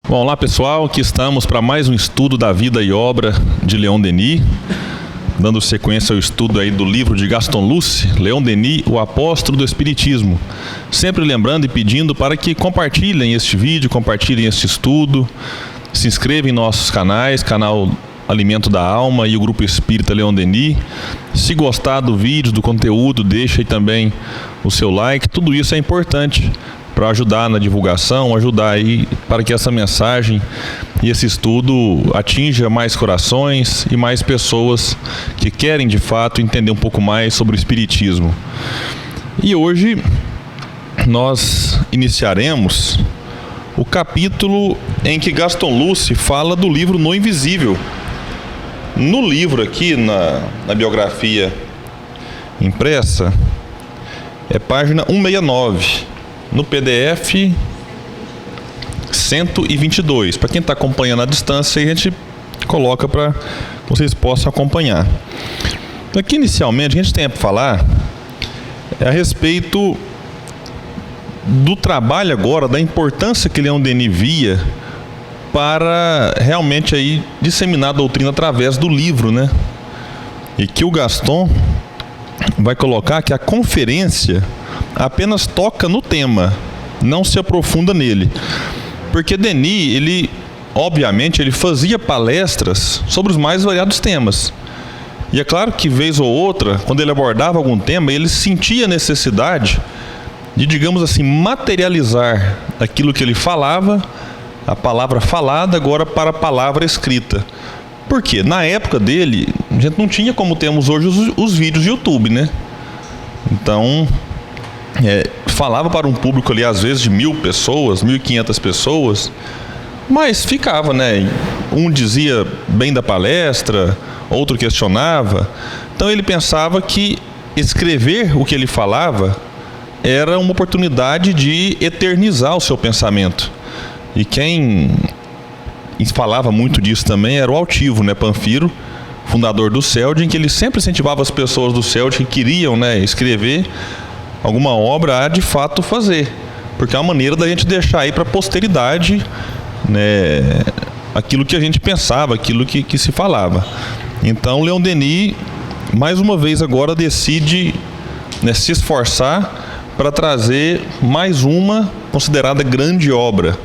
Bom, olá pessoal, aqui estamos para mais um estudo da vida e obra de Leon Denis, dando sequência ao estudo aí do livro de Gaston Luce, Leon Denis, o Apóstolo do Espiritismo. Sempre lembrando e pedindo para que compartilhem este vídeo, compartilhem este estudo, se inscrevam em nossos canais, canal Alimento da Alma e o Grupo Espírita Leon Denis. Se gostar do vídeo, do conteúdo, deixa aí também o seu like, tudo isso é importante para ajudar na divulgação, ajudar aí para que essa mensagem e esse estudo atinja mais corações e mais pessoas que querem de fato entender um pouco mais sobre o Espiritismo. E hoje nós iniciaremos o capítulo em que Gaston Luce fala do livro No Invisível. No livro aqui, na biografia impressa, é página 169. No PDF 122. Para quem está acompanhando à distância, a gente coloca para que vocês possam acompanhar. Aqui inicialmente a gente tem para falar a respeito do trabalho agora, da importância que Leon Denis via para realmente aí disseminar a doutrina através do livro, né? E que o Gaston vai colocar que a conferência apenas toca no tema, não se aprofunda nele. Porque Denis, ele, obviamente, ele fazia palestras sobre os mais variados temas. E é claro que, vez ou outra, quando ele abordava algum tema, ele sentia necessidade de, digamos assim, materializar aquilo que ele falava, a palavra falada, agora para a palavra escrita. Por quê? Na época dele, a gente não tinha como temos hoje os vídeos do YouTube, né? Então, falava para um público ali, às vezes, de 1.000 pessoas, 1.500 pessoas, mas ficava, né? Um dizia bem da palestra, outro questionava. Então, ele pensava que escrever o que ele falava era uma oportunidade de eternizar o seu pensamento. E quem falava muito disso também era o altivo, né? Panfiro, fundador do CELD, em que ele sempre incentivava as pessoas do CELD que queriam, né, escrever alguma obra a de fato fazer, porque é uma maneira da gente deixar aí para a posteridade, né, aquilo que a gente pensava, aquilo que se falava. Então Leon Denis, mais uma vez agora, decide, né, se esforçar para trazer mais uma considerada grande obra,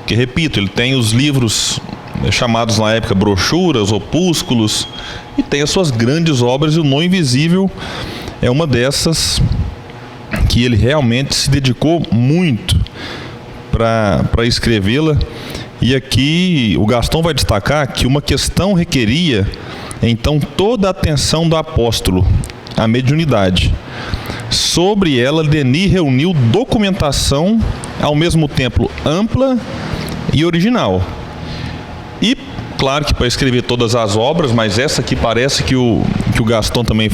que, repito, ele tem os livros chamados na época brochuras, opúsculos, e tem as suas grandes obras, e o No Invisível é uma dessas que ele realmente se dedicou muito para escrevê-la. E aqui o Gaston vai destacar que uma questão requeria então toda a atenção do apóstolo, a mediunidade. Sobre ela, Denis reuniu documentação ao mesmo tempo ampla e original. E claro que para escrever todas as obras, mas essa aqui parece que o Gaston também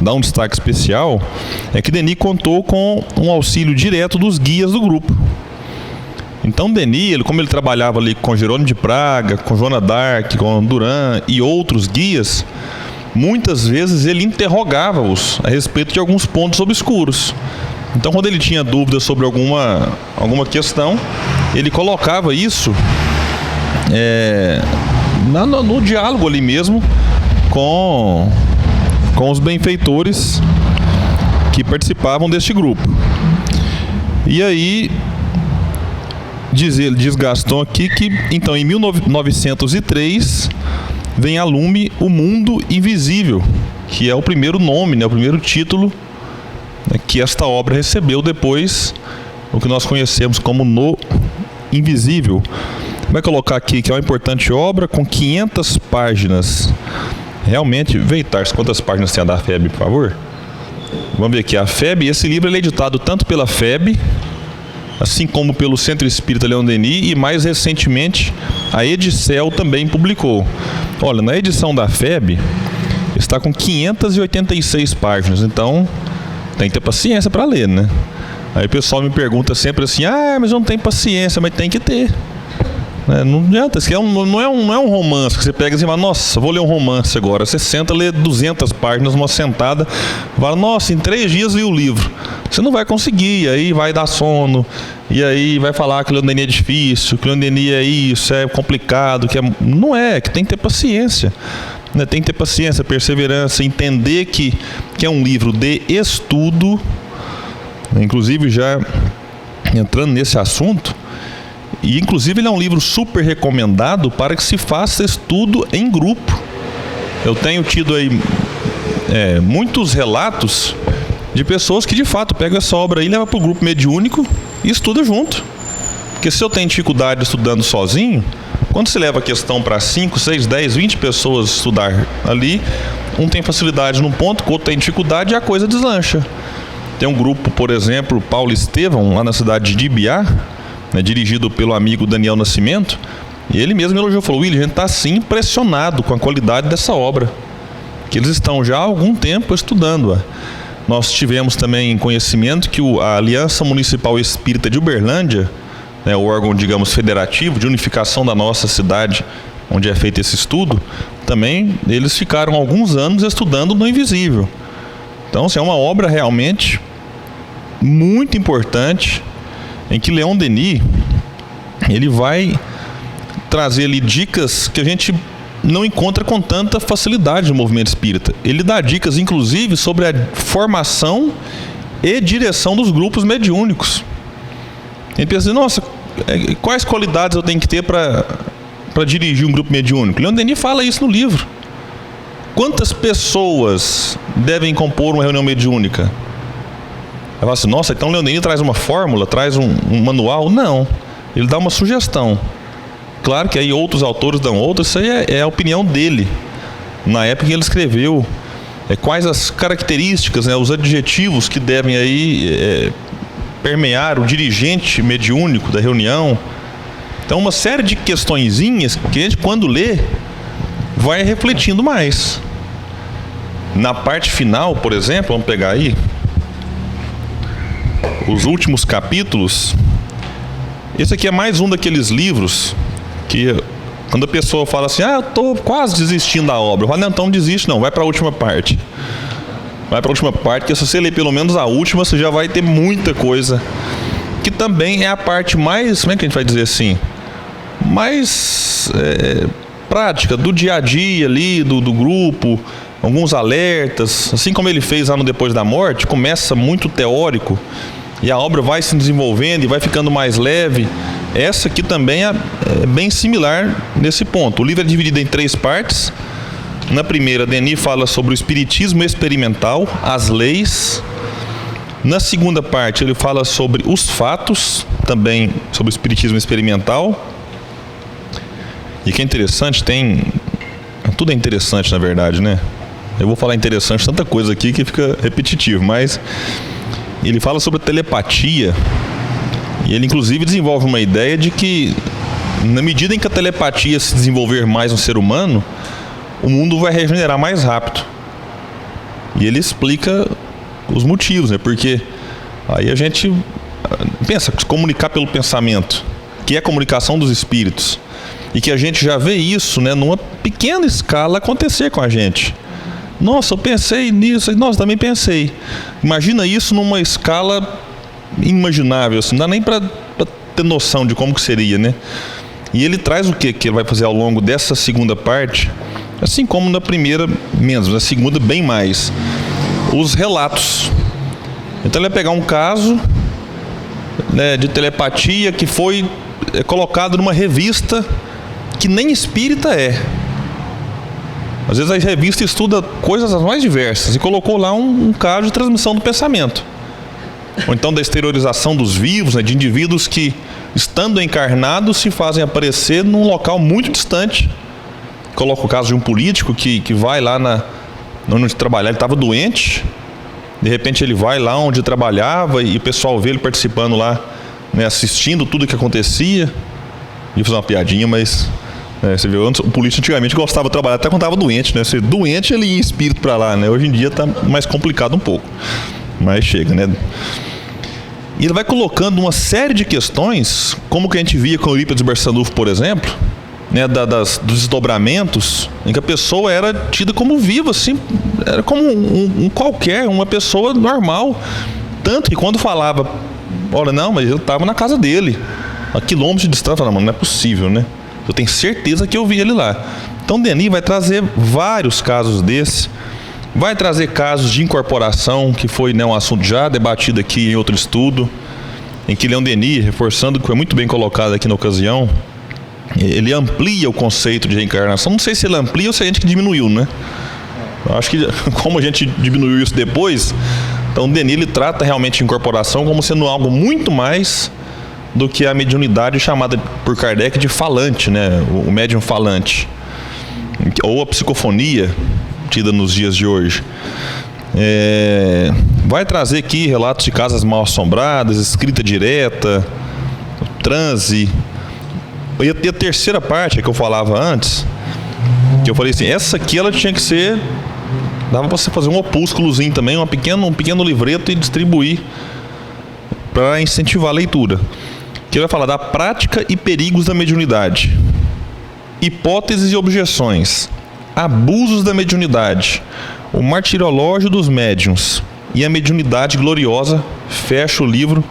dá um destaque especial, é que Denis contou com um auxílio direto dos guias do grupo. Então Denis, como ele trabalhava ali com Jerônimo de Praga, com Joana d'Arc, com Duran e outros guias, muitas vezes ele interrogava-os a respeito de alguns pontos obscuros. Então, quando ele tinha dúvidas sobre alguma questão, ele colocava isso no diálogo ali mesmo com os benfeitores que participavam deste grupo. E aí diz Gaston aqui que então em 1903 vem a lume O Mundo Invisível, que é o primeiro nome, né, o primeiro título, né, que esta obra recebeu depois, o que nós conhecemos como No Invisível. Vai colocar aqui que é uma importante obra com 500 páginas. Realmente, Veitars, quantas páginas tem a da FEB, por favor? Vamos ver aqui, a FEB, esse livro é editado tanto pela FEB, assim como pelo Centro Espírita Leon Denis, e mais recentemente a Edicel também publicou. Olha, na edição da FEB está com 586 páginas, então tem que ter paciência para ler, né? Aí o pessoal me pergunta sempre assim, mas eu não tenho paciência, mas tem que ter. Não adianta, isso aqui não é um romance que você pega e fala, nossa, vou ler um romance agora. Você senta, lê 200 páginas numa sentada, fala, nossa, em 3 dias li o livro. Você não vai conseguir, e aí vai dar sono, e aí vai falar que Leon Denis é difícil, que Leon Denis é isso, é complicado, não é, que tem que ter paciência. Tem que ter paciência, perseverança, entender que é um livro de estudo, inclusive já entrando nesse assunto. E inclusive ele é um livro super recomendado para que se faça estudo em grupo. Eu tenho tido aí muitos relatos de pessoas que de fato pegam essa obra aí, leva para o grupo mediúnico e estuda junto. Porque se eu tenho dificuldade estudando sozinho, quando se leva a questão para 5, 6, 10, 20 pessoas estudar ali, um tem facilidade num ponto, o outro tem dificuldade e a coisa deslancha. Tem um grupo, por exemplo, Paulo Estevão, lá na cidade de Ibiá, dirigido pelo amigo Daniel Nascimento, e ele mesmo elogiou, falou, William, a gente está assim impressionado com a qualidade dessa obra, que eles estão já há algum tempo estudando. Nós tivemos também conhecimento que a Aliança Municipal Espírita de Uberlândia, o órgão, digamos, federativo de unificação da nossa cidade, onde é feito esse estudo, também eles ficaram alguns anos estudando no invisível. Então, é uma obra realmente muito importante, em que Leon Denis ele vai trazer ali dicas que a gente não encontra com tanta facilidade no movimento espírita. Ele dá dicas, inclusive, sobre a formação e direção dos grupos mediúnicos. Ele pensa, nossa, quais qualidades eu tenho que ter para dirigir um grupo mediúnico? Leon Denis fala isso no livro. Quantas pessoas devem compor uma reunião mediúnica? Ela fala assim, nossa, então Leon Denis traz uma fórmula, traz um manual? Não, ele dá uma sugestão. Claro que aí outros autores dão outras, isso aí é a opinião dele. Na época que ele escreveu, quais as características, os adjetivos que devem aí permear o dirigente mediúnico da reunião. Então, uma série de questõezinhas que a gente, quando lê, vai refletindo mais. Na parte final, por exemplo, vamos pegar aí os últimos capítulos. Esse aqui é mais um daqueles livros que, quando a pessoa fala assim, eu estou quase desistindo da obra, eu falo, não, então não desiste não, vai para a última parte. Vai para a última parte, porque se você ler pelo menos a última, você já vai ter muita coisa. Que também é a parte mais, como é que a gente vai dizer assim, mais prática, do dia a dia ali, do grupo, alguns alertas, assim como ele fez lá no Depois da Morte, começa muito teórico, e a obra vai se desenvolvendo e vai ficando mais leve. Essa aqui também é bem similar nesse ponto. O livro é dividido em 3 partes. Na primeira, Denis fala sobre o espiritismo experimental, as leis. Na segunda parte, ele fala sobre os fatos, também sobre o espiritismo experimental. E que é interessante, tudo é interessante, na verdade, né? Eu vou falar interessante tanta coisa aqui que fica repetitivo, mas ele fala sobre a telepatia. E ele, inclusive, desenvolve uma ideia de que, na medida em que a telepatia se desenvolver mais no ser humano, o mundo vai regenerar mais rápido. E ele explica os motivos, porque aí a gente pensa, se comunicar pelo pensamento, que é a comunicação dos espíritos, e que a gente já vê isso, numa pequena escala acontecer com a gente. Nossa, eu pensei nisso, nossa, também pensei. Imagina isso numa escala inimaginável, assim, não dá nem para ter noção de como que seria, E ele traz o que ele vai fazer ao longo dessa segunda parte, assim como na primeira menos, na segunda bem mais. Os relatos. Então ele vai pegar um caso de telepatia que foi colocado numa revista que nem espírita é. Às vezes a revista estuda coisas as mais diversas e colocou lá um caso de transmissão do pensamento. Ou então da exteriorização dos vivos, de indivíduos que, estando encarnados, se fazem aparecer num local muito distante. Coloca o caso de um político que vai lá onde trabalhar, ele estava doente, de repente ele vai lá onde trabalhava e o pessoal vê ele participando lá, assistindo tudo o que acontecia. Ia fazer uma piadinha, mas você viu, o político antigamente gostava de trabalhar até quando estava doente, Se doente ele ia em espírito para lá, Hoje em dia está mais complicado um pouco, mas chega, E ele vai colocando uma série de questões, como que a gente via com Eurípides Barçanufo, por exemplo, né, dos desdobramentos, em que a pessoa era tida como viva, assim, era como um qualquer, uma pessoa normal. Tanto que quando falava, olha, não, mas ele estava na casa dele, a quilômetros de distância, eu falava, não é possível, né? Eu tenho certeza que eu vi ele lá. Então Denis vai trazer vários casos desses. Vai trazer casos de incorporação, que foi, né, um assunto já debatido aqui em outro estudo, em que Leon Denis, reforçando o que foi muito bem colocado aqui na ocasião, ele amplia o conceito de reencarnação. Não sei se ele amplia ou se a gente diminuiu, né? Eu acho que como a gente diminuiu isso depois, então Denis ele trata realmente de incorporação como sendo algo muito mais do que a mediunidade chamada por Kardec de falante, né? O médium falante, ou a psicofonia tida nos dias de hoje. Vai trazer aqui relatos de casas mal assombradas, escrita direta, transe. E a terceira parte que eu falava antes, que eu falei assim, essa aqui ela tinha que ser, dava para você fazer um opúsculozinho também, um pequeno livreto e distribuir para incentivar a leitura. Que vai falar da prática e perigos da mediunidade, hipóteses e objeções, abusos da mediunidade, o martirológio dos médiuns e a mediunidade gloriosa. Fecha o livro,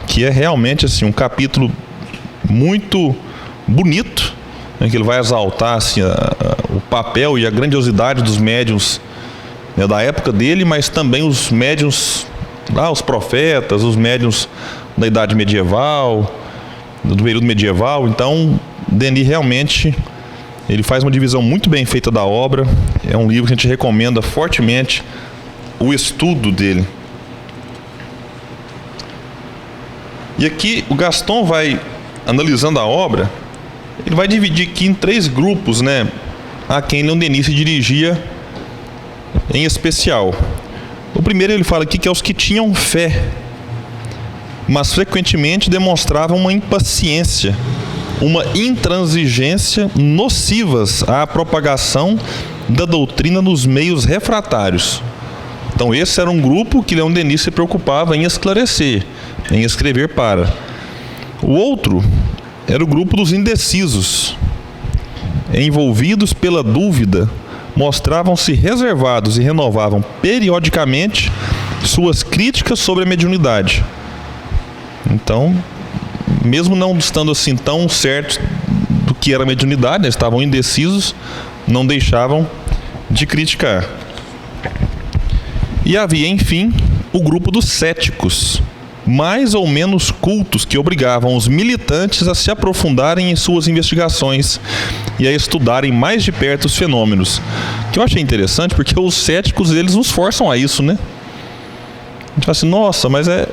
que é realmente assim um capítulo muito bonito, né, que ele vai exaltar assim, o papel e a grandiosidade dos médiuns, né, da época dele, mas também os médiuns, os profetas, os médiuns da idade medieval, do período medieval. Então Denis realmente ele faz uma divisão muito bem feita da obra. É um livro que a gente recomenda fortemente o estudo dele. E aqui o Gaston vai analisando a obra, ele vai dividir aqui em 3 grupos, né, a quem Leon Denis se dirigia em especial. O primeiro ele fala aqui que é os que tinham fé, mas frequentemente demonstravam uma impaciência, uma intransigência nocivas à propagação da doutrina nos meios refratários. Então esse era um grupo que Leon Denis se preocupava em esclarecer, em escrever para. O outro era o grupo dos indecisos. Envolvidos pela dúvida, mostravam-se reservados e renovavam periodicamente suas críticas sobre a mediunidade. Então, mesmo não estando assim tão certos do que era a mediunidade, né, estavam indecisos, não deixavam de criticar. E havia, enfim, o grupo dos céticos, mais ou menos cultos, que obrigavam os militantes a se aprofundarem em suas investigações e a estudarem mais de perto os fenômenos. Que eu achei interessante, porque os céticos, eles nos forçam a isso, né? A gente fala assim, nossa, mas é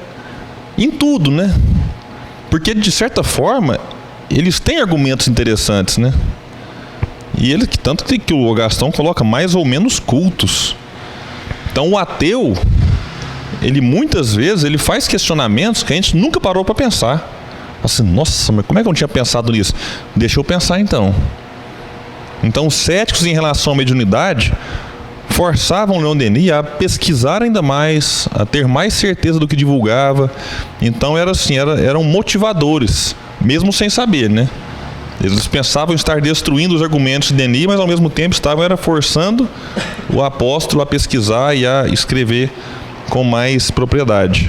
em tudo, né? Porque, de certa forma, eles têm argumentos interessantes, né? E ele, tanto que o Gaston coloca mais ou menos cultos. Então, o ateu, ele muitas vezes ele faz questionamentos que a gente nunca parou para pensar. Assim, nossa, mas como é que eu não tinha pensado nisso? Deixa eu pensar então. Então, os céticos em relação à mediunidade forçavam Leon Denis a pesquisar ainda mais, a ter mais certeza do que divulgava. Então era assim, eram motivadores, mesmo sem saber, né? Eles pensavam estar destruindo os argumentos de Denis, mas ao mesmo tempo estavam forçando o apóstolo a pesquisar e a escrever com mais propriedade.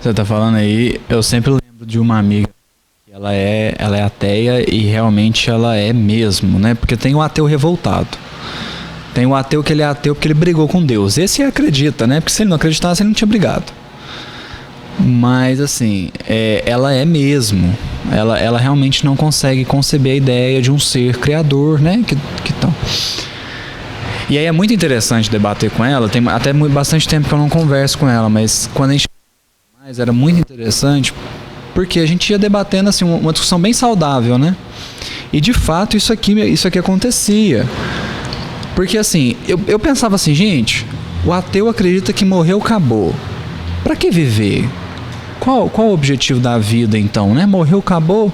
Você está falando aí, eu sempre lembro de uma amiga. Ela é ateia e realmente ela é mesmo, né? Porque tem o ateu revoltado. Tem o ateu que ele é ateu porque ele brigou com Deus. Esse acredita, né? Porque se ele não acreditasse, ele não tinha brigado. Mas assim, ela é mesmo. Ela realmente não consegue conceber a ideia de um ser criador, né? E aí é muito interessante debater com ela. Tem até bastante tempo que eu não converso com ela, mas quando a gente era muito interessante, porque a gente ia debatendo assim, uma discussão bem saudável, né? E de fato isso aqui acontecia. Porque assim, eu pensava assim, gente, o ateu acredita que morreu, acabou. Pra que viver? Qual o objetivo da vida então, né? Morreu, acabou?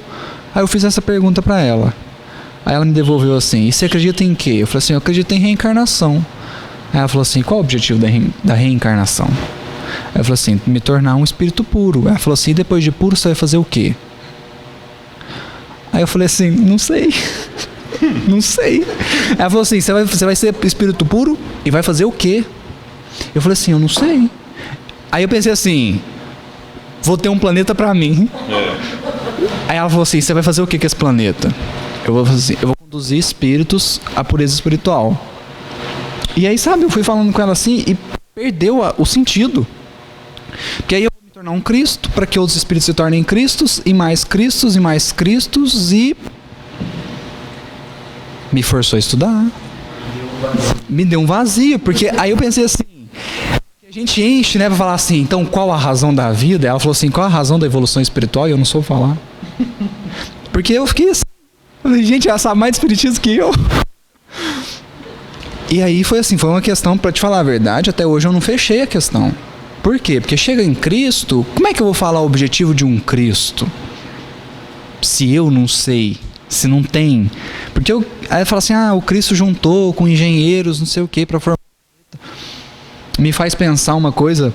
Aí eu fiz essa pergunta pra ela. Aí ela me devolveu assim, e você acredita em quê? Eu falei assim, eu acredito em reencarnação. Aí ela falou assim, qual o objetivo da reencarnação? Aí eu falei assim, me tornar um espírito puro. Aí ela falou assim, e depois de puro você vai fazer o quê? Aí eu falei assim, não sei. Não sei. Ela falou assim, você vai ser espírito puro e vai fazer o quê? Eu falei assim, eu não sei. Aí eu pensei assim, vou ter um planeta pra mim. Aí ela falou assim, você vai fazer o quê com esse planeta? Eu vou conduzir espíritos à pureza espiritual. E aí, sabe, eu fui falando com ela assim e perdeu o sentido. Porque aí eu vou me tornar um Cristo, para que outros espíritos se tornem Cristos, e mais Cristos, e mais Cristos, e me forçou a estudar. Me deu um vazio, porque aí eu pensei assim, a gente enche, né, pra falar assim, então qual a razão da vida? Ela falou assim, qual a razão da evolução espiritual? E eu não soube falar. Porque eu fiquei assim, gente, ela sabe mais de espiritismo que eu. E aí foi assim, foi uma questão, pra te falar a verdade, até hoje eu não fechei a questão. Por quê? Porque chega em Cristo, como é que eu vou falar o objetivo de um Cristo? Se eu não sei, se não tem. Porque aí fala assim, o Cristo juntou com engenheiros, não sei o que, pra formar. Me faz pensar uma coisa,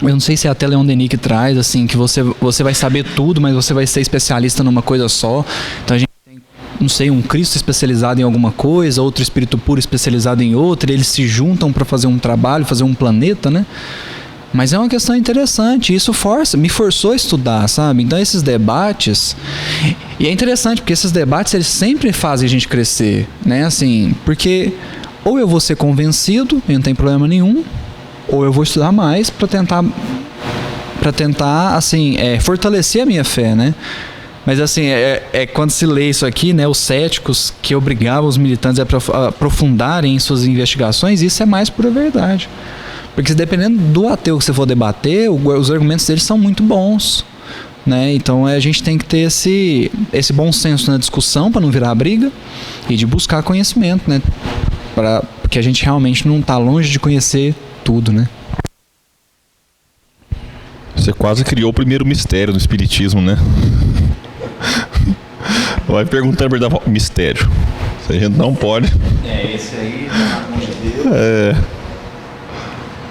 eu não sei se é até Leon Denis que traz, assim, que você vai saber tudo, mas você vai ser especialista numa coisa só. Então a gente tem, não sei, um Cristo especializado em alguma coisa, outro espírito puro especializado em outra, e eles se juntam para fazer um trabalho, fazer um planeta, né? Mas é uma questão interessante, isso me forçou a estudar, sabe? Então esses debates, e é interessante porque esses debates eles sempre fazem a gente crescer, né? Assim, porque ou eu vou ser convencido, e não tem problema nenhum, ou eu vou estudar mais para tentar assim, fortalecer a minha fé, né? Mas assim, quando se lê isso aqui, né, os céticos que obrigavam os militantes a aprofundarem em suas investigações, isso é mais pura verdade. Porque dependendo do ateu que você for debater, os argumentos deles são muito bons, né? Então a gente tem que ter esse bom senso na discussão para não virar briga e de buscar conhecimento, né? Porque a gente realmente não está longe de conhecer tudo, né? Você quase criou o primeiro mistério do espiritismo, né? Vai perguntando a verdade, mistério. Isso a gente não pode. Esse aí, na mão de Deus.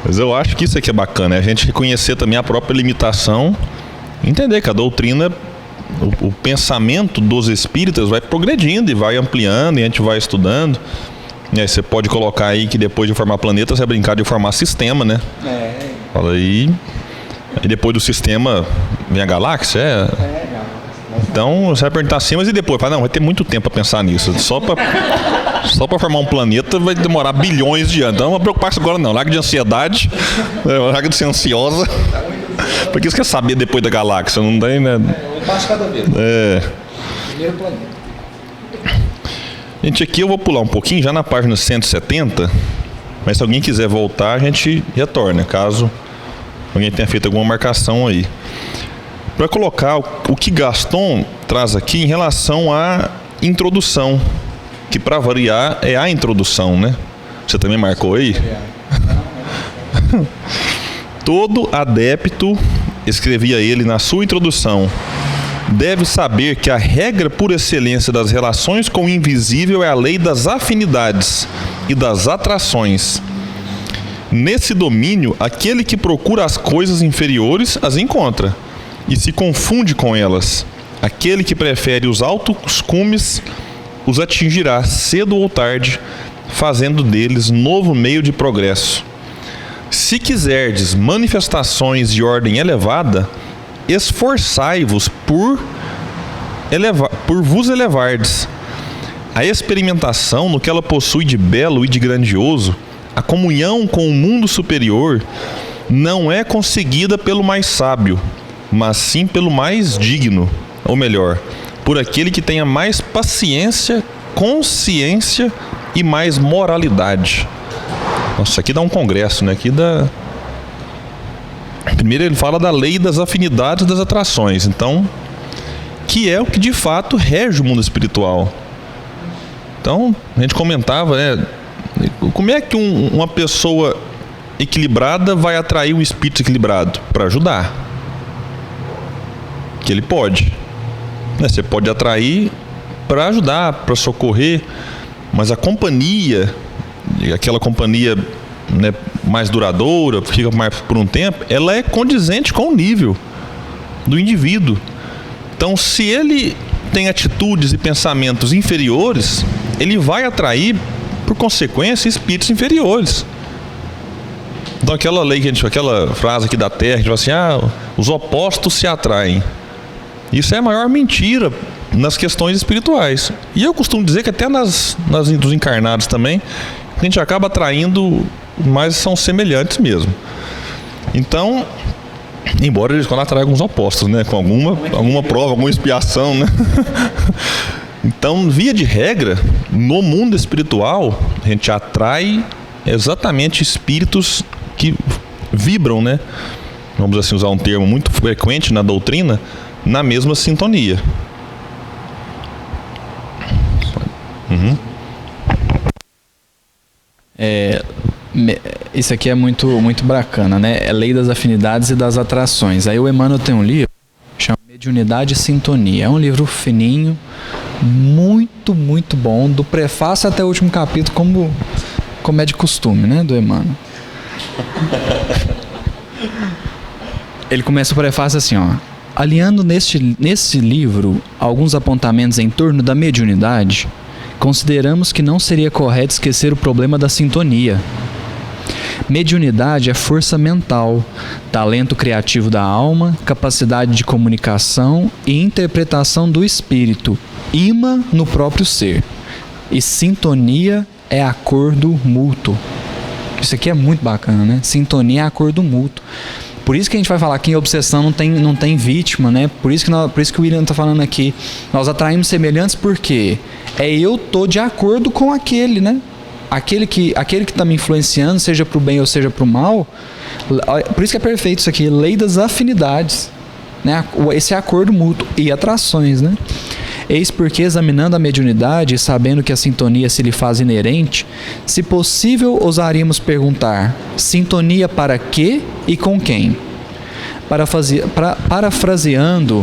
Mas eu acho que isso aqui é bacana, a gente reconhecer também a própria limitação, entender que a doutrina, o pensamento dos espíritas vai progredindo e vai ampliando, e a gente vai estudando. E aí você pode colocar aí que depois de formar planeta, você vai brincar de formar sistema, né? Fala aí. E depois do sistema vem a galáxia? Então você vai perguntar assim, mas e depois? Fala, não, vai ter muito tempo para pensar nisso. Só para formar um planeta vai demorar bilhões de anos. Então não vou preocupar com isso agora não. Larga de ansiedade, larga de ser ansiosa. Porque isso quer saber depois da galáxia, não tem, né? Um passo cada vez. Primeiro planeta. Gente, aqui eu vou pular um pouquinho, já na página 170. Mas se alguém quiser voltar, a gente retorna, caso alguém tenha feito alguma marcação aí. Para colocar o que Gaston traz aqui em relação à introdução, que para variar é a introdução, né? Você também marcou aí? Todo adepto, escrevia ele na sua introdução, deve saber que a regra por excelência das relações com o invisível é a lei das afinidades e das atrações. Nesse domínio, aquele que procura as coisas inferiores as encontra e se confunde com elas. Aquele que prefere os altos cumes os atingirá cedo ou tarde, fazendo deles novo meio de progresso. Se quiserdes manifestações de ordem elevada, esforçai-vos por vos elevardes. A experimentação no que ela possui de belo e de grandioso, a comunhão com o mundo superior, não é conseguida pelo mais sábio, mas sim pelo mais digno, ou melhor, por aquele que tenha mais paciência, consciência e mais moralidade. Nossa, aqui dá um congresso, né? Aqui dá... Primeiro ele fala da lei das afinidades e das atrações, então, que é o que de fato rege o mundo espiritual. Então, a gente comentava, né? Como é que uma pessoa equilibrada vai atrair um espírito equilibrado? Para ajudar. Que ele pode. Você pode atrair para ajudar, para socorrer, mas a companhia, aquela companhia né, mais duradoura, fica mais por um tempo, ela é condizente com o nível do indivíduo. Então, se ele tem atitudes e pensamentos inferiores, ele vai atrair, por consequência, espíritos inferiores. Então, aquela lei aquela frase aqui da Terra, que diz assim, os opostos se atraem. Isso é a maior mentira nas questões espirituais. E eu costumo dizer que até dos encarnados também, a gente acaba atraindo, mas são semelhantes mesmo. Então, embora eles quando atraem alguns opostos, né? Com alguma prova, alguma expiação, né? Então, via de regra, no mundo espiritual, a gente atrai exatamente espíritos que vibram, né? Vamos assim usar um termo muito frequente na doutrina, na mesma sintonia. Isso aqui é muito, muito bacana, né? É Lei das Afinidades e das Atrações. Aí o Emmanuel tem um livro que chama Mediunidade e Sintonia. É um livro fininho, muito, muito bom, do prefácio até o último capítulo, como é de costume, né? Do Emmanuel. Ele começa o prefácio assim, aliando neste livro alguns apontamentos em torno da mediunidade, consideramos que não seria correto esquecer o problema da sintonia. Mediunidade é força mental, talento criativo da alma, capacidade de comunicação e interpretação do espírito, imã no próprio ser. E sintonia é acordo mútuo. Isso aqui é muito bacana, né? Sintonia é acordo mútuo. Por isso que a gente vai falar que em obsessão não tem vítima, né? Por isso que o William está falando aqui. Nós atraímos semelhantes porque eu tô de acordo com aquele, né? Aquele que está me influenciando, seja para o bem ou seja para o mal. Por isso que é perfeito isso aqui, lei das afinidades, né? Esse acordo mútuo e atrações, né? Eis porque, examinando a mediunidade e sabendo que a sintonia se lhe faz inerente, se possível ousaríamos perguntar: sintonia para quê e com quem? Parafraseando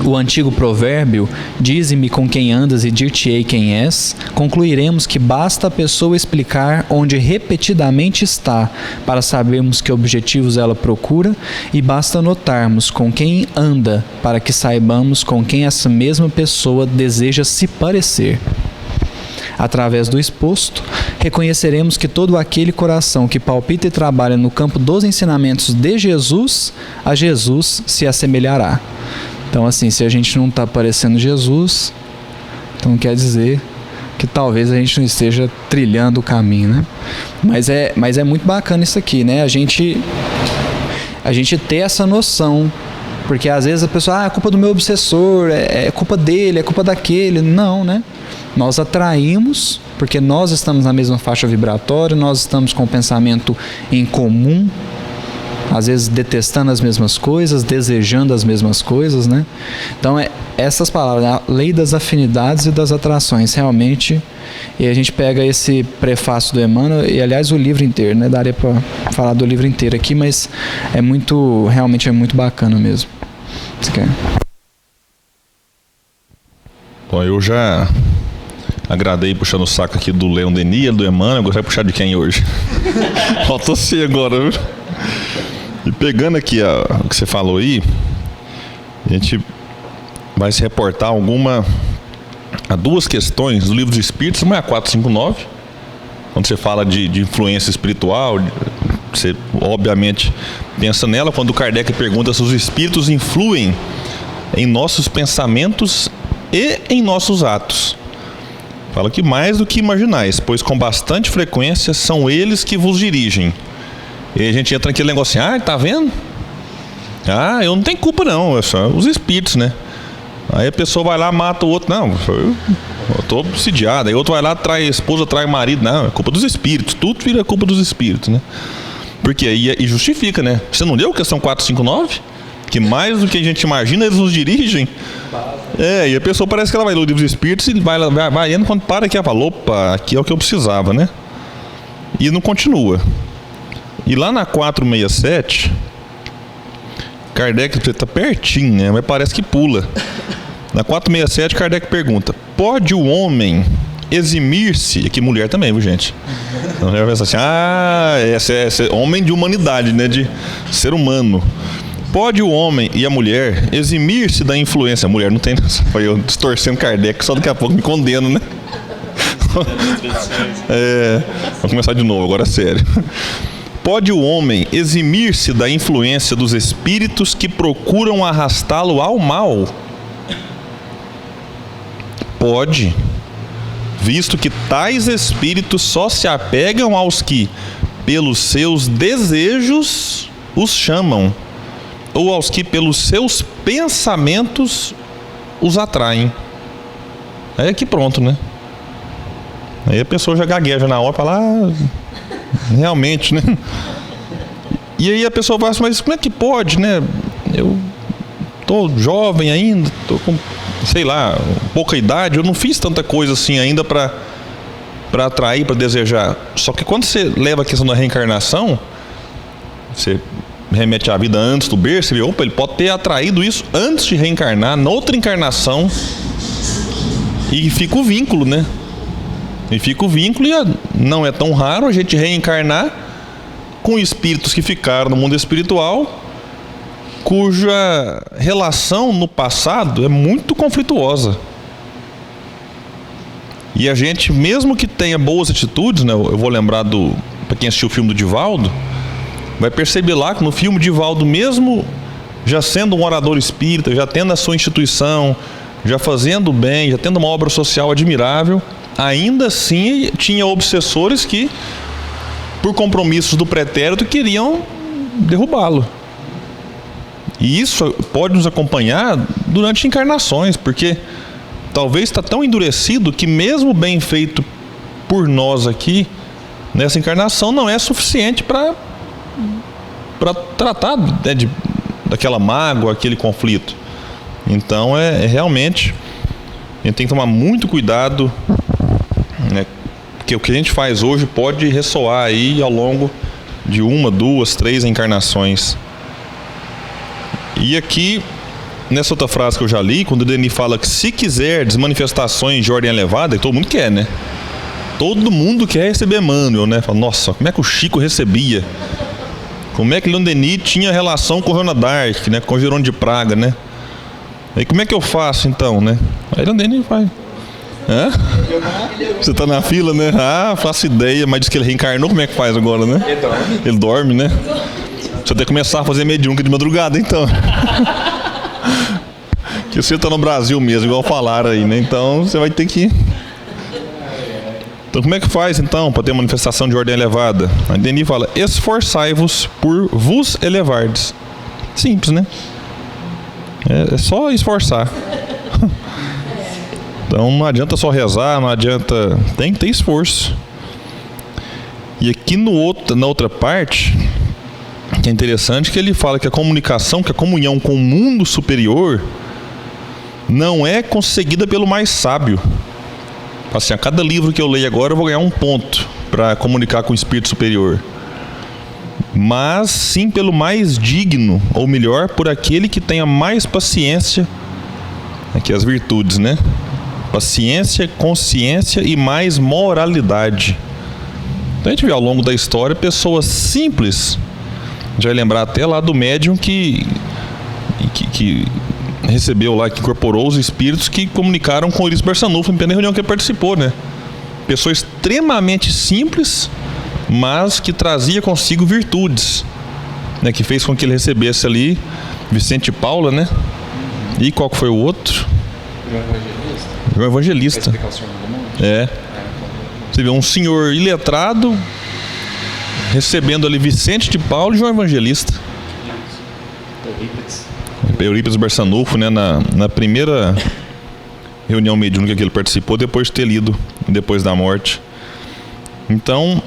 o antigo provérbio, dize-me com quem andas e dir-te-ei quem és, concluiremos que basta a pessoa explicar onde repetidamente está, para sabermos que objetivos ela procura, e basta notarmos com quem anda, para que saibamos com quem essa mesma pessoa deseja se parecer. Através do exposto, reconheceremos que todo aquele coração que palpita e trabalha no campo dos ensinamentos de Jesus, a Jesus se assemelhará. Então, assim, se a gente não está parecendo Jesus, então quer dizer que talvez a gente não esteja trilhando o caminho, né? Mas é muito bacana isso aqui, né? A gente ter essa noção, porque às vezes a pessoa, é culpa do meu obsessor, é culpa dele, é culpa daquele. Não, né? Nós atraímos, porque nós estamos na mesma faixa vibratória, nós estamos com o pensamento em comum, às vezes detestando as mesmas coisas, desejando as mesmas coisas, né? Então, essas palavras, a lei das afinidades e das atrações, realmente, e a gente pega esse prefácio do Emmanuel, e aliás o livro inteiro, né? Daria para falar do livro inteiro aqui, mas realmente é muito bacana mesmo. Você quer? Bom, eu já agradei puxando o saco aqui do Leon Denis, do Emmanuel. Gostaria de puxar de quem hoje? Faltou você agora, viu? E pegando aqui o que você falou aí, a gente vai se reportar a duas questões do Livro dos Espíritos. Uma é a 459, quando você fala de influência espiritual, você obviamente pensa nela quando o Kardec pergunta se os espíritos influem em nossos pensamentos e em nossos atos. Fala que mais do que imaginais, pois com bastante frequência são eles que vos dirigem. E a gente entra naquele negócio assim, tá vendo? Eu não tenho culpa não, é só os espíritos, né? Aí a pessoa vai lá, mata o outro, não, eu tô obsidiado. Aí outro vai lá, trai a esposa, trai o marido, não, é culpa dos espíritos, tudo vira culpa dos espíritos, né? Porque aí justifica, né? Você não leu a questão 459? Que mais do que a gente imagina, eles nos dirigem. E a pessoa parece que ela vai ler o Livro dos Espíritos e vai indo, quando para aqui ela fala, opa, aqui é o que eu precisava, né? E não continua. E lá na 467, Kardec está pertinho, né? Mas parece que pula. Na 467, Kardec pergunta: pode o homem eximir-se, aqui mulher também, viu, gente? Então já pensa assim, esse é homem de humanidade, né? De ser humano. Pode o homem e a mulher eximir-se da influência? A mulher não tem. Foi eu distorcendo Kardec, só daqui a pouco me condeno, né? Vou começar de novo, agora é sério. Pode o homem eximir-se da influência dos espíritos que procuram arrastá-lo ao mal? Pode, visto que tais espíritos só se apegam aos que, pelos seus desejos, os chamam, ou aos que, pelos seus pensamentos, os atraem. Aí é que pronto, né? Aí a pessoa já gagueja na hora, fala, realmente, né? E aí a pessoa fala assim, mas como é que pode, né? Eu tô jovem ainda, tô com, sei lá, pouca idade, eu não fiz tanta coisa assim ainda para atrair, para desejar. Só que quando você leva a questão da reencarnação, você remete à vida antes do berço, você vê, opa, ele pode ter atraído isso antes de reencarnar, na outra encarnação, e fica o vínculo, né? E fica o vínculo, e não é tão raro a gente reencarnar com espíritos que ficaram no mundo espiritual, cuja relação no passado é muito conflituosa. E a gente, mesmo que tenha boas atitudes, né? Eu vou lembrar para quem assistiu o filme do Divaldo, vai perceber lá que no filme Divaldo, mesmo já sendo um orador espírita, já tendo a sua instituição, já fazendo bem, já tendo uma obra social admirável, ainda assim tinha obsessores que, por compromissos do pretérito, queriam derrubá-lo. E isso pode nos acompanhar durante encarnações, porque talvez está tão endurecido que mesmo bem feito por nós aqui, nessa encarnação, não é suficiente para tratar, né, daquela mágoa, aquele conflito. Então realmente a gente tem que tomar muito cuidado, né, porque o que a gente faz hoje pode ressoar aí ao longo de 1, 2, 3 encarnações. E aqui, nessa outra frase que eu já li, quando o Denis fala que se quiser desmanifestações de ordem elevada, e todo mundo quer, né? Todo mundo quer receber Emmanuel, né? Fala, nossa, como é que o Chico recebia? Como é que Leon Denis tinha relação com Joana d'Arc, né? Com Jerônimo de Praga, né? Aí como é que eu faço então, né? Aí Leon Denis vai. Hã? Você tá na fila, né? Faço ideia, mas diz que ele reencarnou, como é que faz agora, né? Ele dorme, né? Você tem que começar a fazer mediúnica de madrugada, então. Que você tá no Brasil mesmo, igual falaram aí, né? Então você vai ter que... Então como é que faz, então, para ter manifestação de ordem elevada? A Denis fala, esforçai-vos por vos elevardes. Simples, né? É só esforçar. Então não adianta só rezar, não adianta... Tem que ter esforço. E aqui na outra parte... que é interessante, que ele fala que a comunicação, que a comunhão com o mundo superior não é conseguida pelo mais sábio. Assim, a cada livro que eu leio agora eu vou ganhar um ponto para comunicar com o espírito superior, mas sim pelo mais digno, ou melhor, por aquele que tenha mais paciência, aqui as virtudes, né? Paciência, consciência e mais moralidade. Então a gente vê ao longo da história pessoas simples. A gente vai lembrar até lá do médium que recebeu lá, que incorporou os espíritos que comunicaram com o Eurípides Barçanufo em plena reunião que ele participou, né? Pessoa extremamente simples, mas que trazia consigo virtudes, né? Que fez com que ele recebesse ali Vicente Paula, né? E qual que foi o outro? João Evangelista. Você vê um senhor iletrado recebendo ali Vicente de Paulo e João Evangelista. Eurípides Barçanufo, né, na primeira reunião mediúnica que ele participou, depois de ter lido Depois da Morte. Então,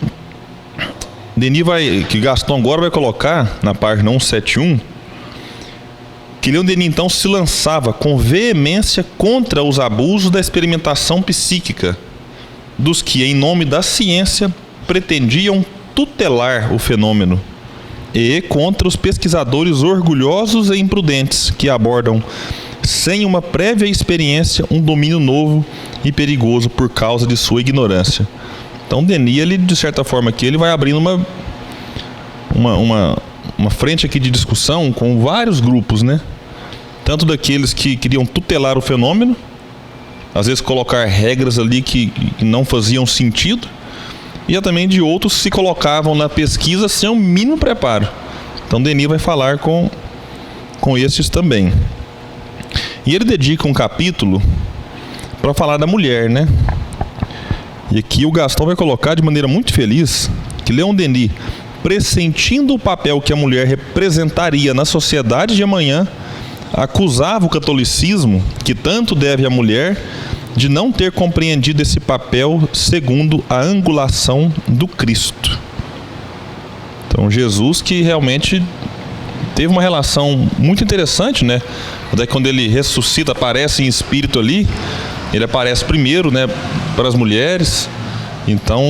que Gaston agora vai colocar na página 171, que Leon Denis então se lançava com veemência contra os abusos da experimentação psíquica, dos que, em nome da ciência, pretendiam tutelar o fenômeno, e contra os pesquisadores orgulhosos e imprudentes que abordam sem uma prévia experiência, um domínio novo e perigoso por causa de sua ignorância. Então Denis, ele, de certa forma aqui, ele vai abrindo uma frente aqui de discussão com vários grupos, né? Tanto daqueles que queriam tutelar o fenômeno, às vezes colocar regras ali que não faziam sentido, e também de outros que se colocavam na pesquisa sem o mínimo preparo. Então Denis vai falar com esses também. E ele dedica um capítulo para falar da mulher, né? E aqui o Gastão vai colocar de maneira muito feliz que Leon Denis, pressentindo o papel que a mulher representaria na sociedade de amanhã, acusava o catolicismo, que tanto deve à mulher, de não ter compreendido esse papel segundo a angulação do Cristo. Então Jesus, que realmente teve uma relação muito interessante, né? Até quando ele ressuscita, aparece em espírito ali, ele aparece primeiro, né, para as mulheres. Então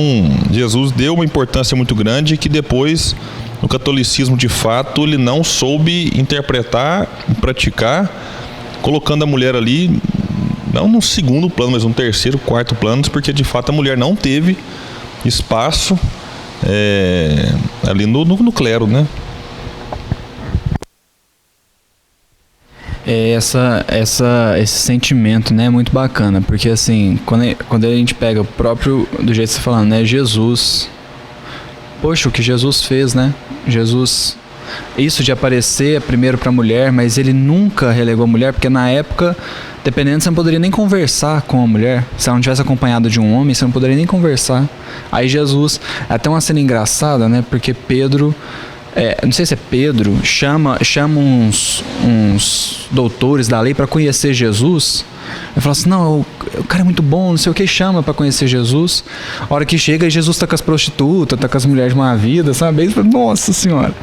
Jesus deu uma importância muito grande que depois o catolicismo de fato ele não soube interpretar e praticar, colocando a mulher ali não no segundo plano, mas no terceiro, quarto plano, porque de fato a mulher não teve espaço ali no clero, né? Esse sentimento, né, é muito bacana, porque assim, quando a gente pega o próprio, do jeito que você tá falando, né, Jesus, poxa, o que Jesus fez, né, Jesus, isso de aparecer primeiro para a mulher, mas ele nunca relegou a mulher, porque na época, dependendo, você não poderia nem conversar com a mulher, se ela não tivesse acompanhada de um homem, você não poderia nem conversar. Aí Jesus, até uma cena engraçada, né, porque Pedro, não sei se é Pedro, chama uns doutores da lei para conhecer Jesus. Ele fala assim, não, o cara é muito bom, não sei o que, chama para conhecer Jesus. A hora que chega, Jesus tá com as prostitutas, tá com as mulheres de má vida, sabe? Aí ele fala, nossa senhora,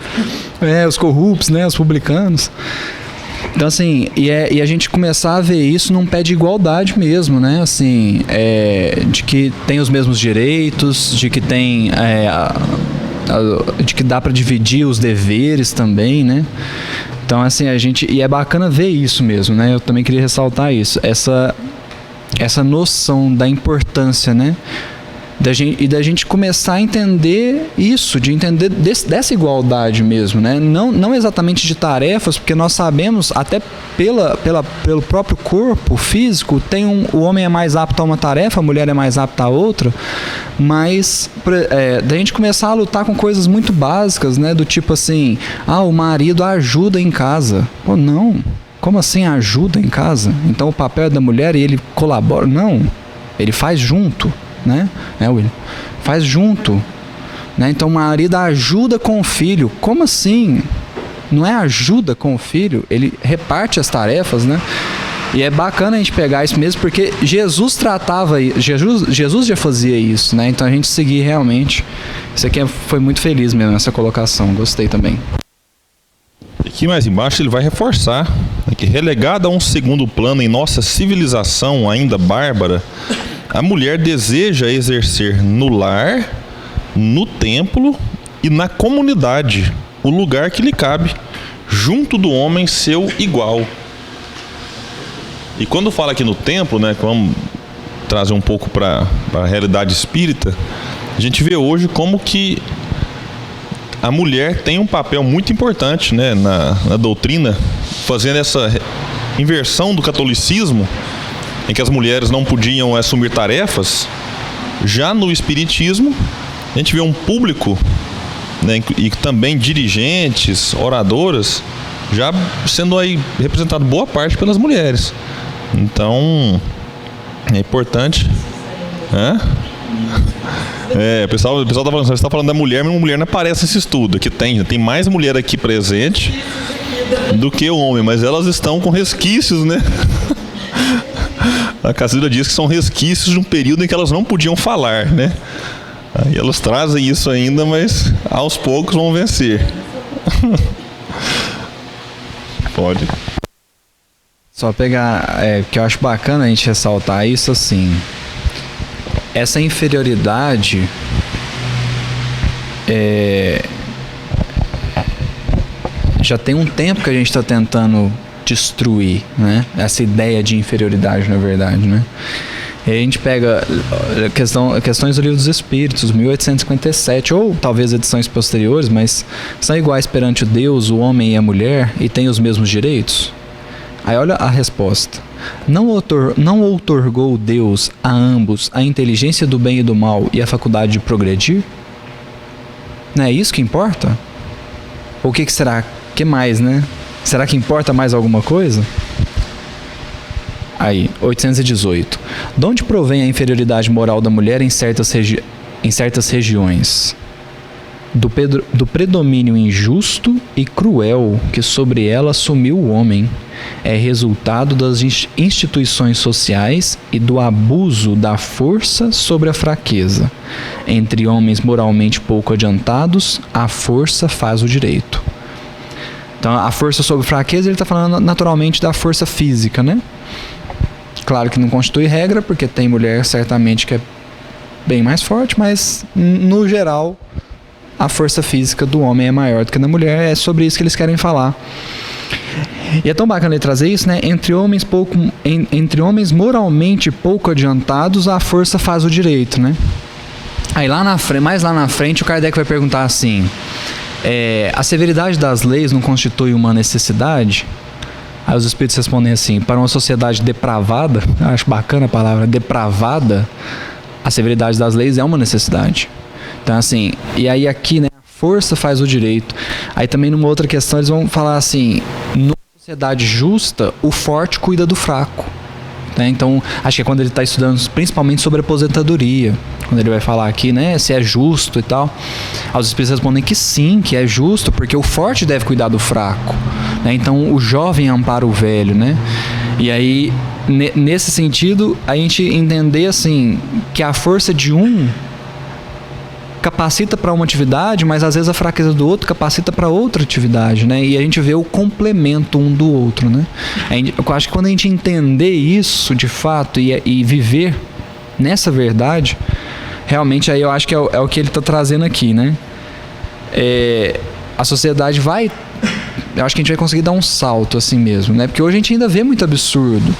os corruptos, né, os publicanos. Então assim, e a gente começar a ver isso num pé de igualdade mesmo, né, assim, de que tem os mesmos direitos, de que tem de que dá para dividir os deveres também, né? Então assim, e é bacana ver isso mesmo, né? Eu também queria ressaltar isso, essa noção da importância, né? Da gente começar a entender isso, de entender dessa igualdade mesmo, né? Não exatamente de tarefas, porque nós sabemos, até pelo próprio corpo físico, o homem é mais apto a uma tarefa, a mulher é mais apta a outra, mas da gente começar a lutar com coisas muito básicas, né? Do tipo assim, o marido ajuda em casa. Pô, não, como assim ajuda em casa? Então o papel é da mulher e ele colabora? Não, ele faz junto. Né, William? Faz junto, né? Então o marido ajuda com o filho. Como assim? Não é ajuda com o filho, ele reparte as tarefas, né? E é bacana a gente pegar isso mesmo, porque Jesus tratava, Jesus já fazia isso, né? Então a gente seguir realmente. Isso aqui foi muito feliz mesmo, essa colocação, gostei também. Aqui mais embaixo ele vai reforçar que, relegada a um segundo plano em nossa civilização ainda bárbara, a mulher deseja exercer no lar, no templo e na comunidade o lugar que lhe cabe, junto do homem seu igual. E quando fala aqui no templo, né, vamos trazer um pouco para a realidade espírita, a gente vê hoje como que a mulher tem um papel muito importante, né, na doutrina, fazendo essa inversão do catolicismo, em que as mulheres não podiam assumir tarefas. Já no espiritismo, a gente vê um público, né, e também dirigentes, oradoras, já sendo aí representado boa parte pelas mulheres. Então, é importante. O pessoal tá falando, você está falando da mulher, mas uma mulher não aparece nesse estudo. Aqui tem mais mulher aqui presente do que homem, mas elas estão com resquícios, né? A Cacilda diz que são resquícios de um período em que elas não podiam falar, né? Aí elas trazem isso ainda, mas aos poucos vão vencer. Pode. Só pegar, que eu acho bacana a gente ressaltar isso assim. Essa inferioridade já tem um tempo que a gente está tentando destruir, né? Essa ideia de inferioridade, na verdade, né? E aí a gente pega questões do Livro dos Espíritos, 1857, ou talvez edições posteriores, mas são iguais perante o Deus, o homem e a mulher, e têm os mesmos direitos? Aí olha a resposta. Não outorgou Deus a ambos a inteligência do bem e do mal e a faculdade de progredir? Não é isso que importa? Ou o que será? O que mais, né? Será que importa mais alguma coisa? Aí, 818. De onde provém a inferioridade moral da mulher em certas regiões? Do predomínio injusto e cruel que sobre ela assumiu o homem. É resultado das instituições sociais e do abuso da força sobre a fraqueza. Entre homens moralmente pouco adiantados, a força faz o direito. Então, a força sobre fraqueza, ele está falando naturalmente da força física, né? Claro que não constitui regra, porque tem mulher certamente que é bem mais forte, mas no geral a força física do homem é maior do que da mulher. É sobre isso que eles querem falar. E é tão bacana ele trazer isso, né? Entre homens moralmente pouco adiantados, a força faz o direito, né? Aí mais lá na frente o Kardec vai perguntar assim: a severidade das leis não constitui uma necessidade? Aí os espíritos respondem assim: para uma sociedade depravada, acho bacana a palavra depravada, a severidade das leis é uma necessidade. Então assim, e aí aqui, né, a força faz o direito. Aí também numa outra questão eles vão falar assim: numa sociedade justa, o forte cuida do fraco. Né? Então, acho que é quando ele está estudando principalmente sobre aposentadoria, quando ele vai falar aqui, né, se é justo e tal. Aí os espíritos respondem que sim, que é justo, porque o forte deve cuidar do fraco. Né? Então, o jovem ampara o velho, né? E aí, nesse sentido, a gente entender assim, que a força de um capacita para uma atividade, mas às vezes a fraqueza do outro capacita para outra atividade, né? E a gente vê o complemento um do outro, né? Eu acho que quando a gente entender isso de fato e viver nessa verdade, realmente aí eu acho que é o que ele está trazendo aqui, né? A sociedade eu acho que a gente vai conseguir dar um salto assim mesmo, né? Porque hoje a gente ainda vê muito absurdo.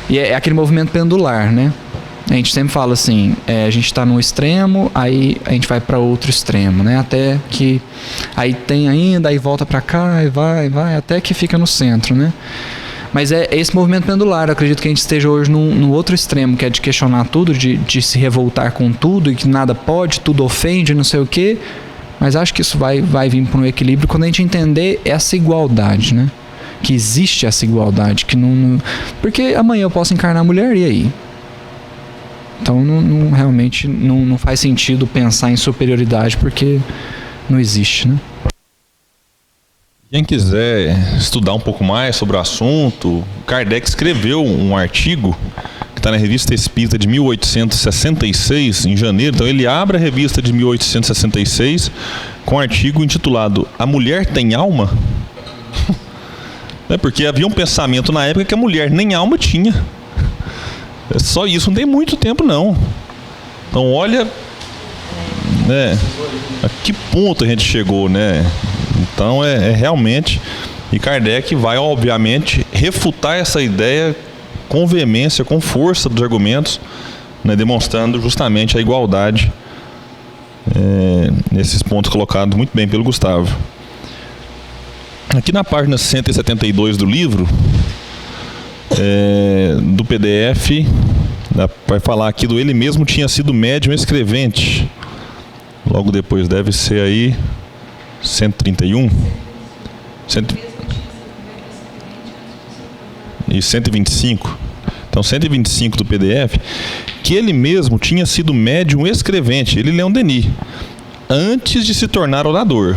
E é aquele movimento pendular, né? A gente sempre fala assim, a gente está num extremo, aí a gente vai para outro extremo, né? Até que aí tem ainda, aí volta para cá, e vai, até que fica no centro, né? Mas é esse movimento pendular. Eu acredito que a gente esteja hoje no outro extremo, que é de questionar tudo, de se revoltar com tudo, e que nada pode, tudo ofende, não sei o quê. Mas acho que isso vai vir para um equilíbrio quando a gente entender essa igualdade, né? Que existe essa igualdade, que não... Porque amanhã eu posso encarnar a mulher, e aí? Então realmente não faz sentido pensar em superioridade, porque não existe, né? Quem quiser estudar um pouco mais sobre o assunto, Kardec escreveu um artigo que está na Revista Espírita de 1866, em janeiro. Então ele abre a revista de 1866 com um artigo intitulado "A Mulher Tem Alma?" Porque havia um pensamento na época que a mulher nem alma tinha. É só isso, não tem muito tempo não. Então olha, né, a que ponto a gente chegou, né? Então é realmente, e Kardec vai obviamente refutar essa ideia com veemência, com força dos argumentos, né, demonstrando justamente a igualdade nesses pontos colocados muito bem pelo Gustavo. Aqui na página 172 do livro, do PDF, vai falar aqui do "ele mesmo tinha sido médium escrevente". Logo depois deve ser aí 131 e 125. Então 125 do PDF, que ele mesmo tinha sido médium escrevente. Ele, Leon Denis, antes de se tornar orador.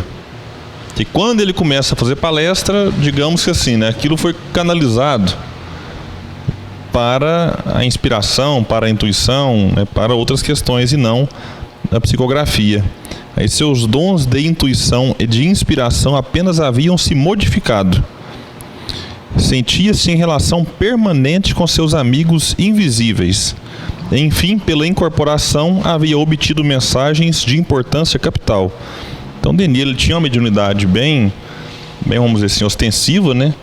E quando ele começa a fazer palestra, digamos que assim, né, aquilo foi canalizado para a inspiração, para a intuição, né, para outras questões e não a psicografia. Aí seus dons de intuição e de inspiração apenas haviam se modificado. Sentia-se em relação permanente com seus amigos invisíveis. Enfim, pela incorporação, havia obtido mensagens de importância capital. Então, Denis, ele tinha uma mediunidade bem, vamos dizer assim, ostensiva, né?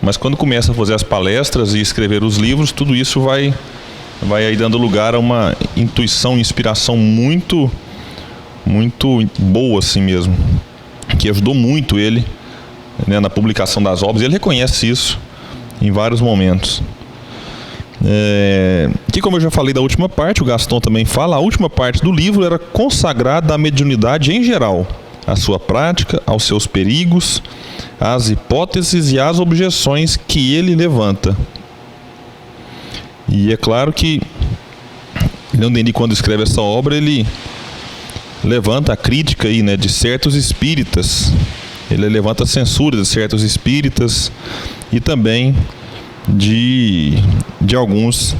mas quando começa a fazer as palestras e escrever os livros, tudo isso vai aí dando lugar a uma intuição, inspiração muito boa assim mesmo, que ajudou muito ele, né, na publicação das obras. Ele reconhece isso em vários momentos. Que, como eu já falei da última parte, o Gaston também fala, a última parte do livro era consagrada à mediunidade em geral, à sua prática, aos seus perigos, às hipóteses e às objeções que ele levanta. E é claro que Leon Denis, quando escreve essa obra, ele levanta a crítica aí, né, de certos espíritas, ele levanta a censura de certos espíritas e também de alguns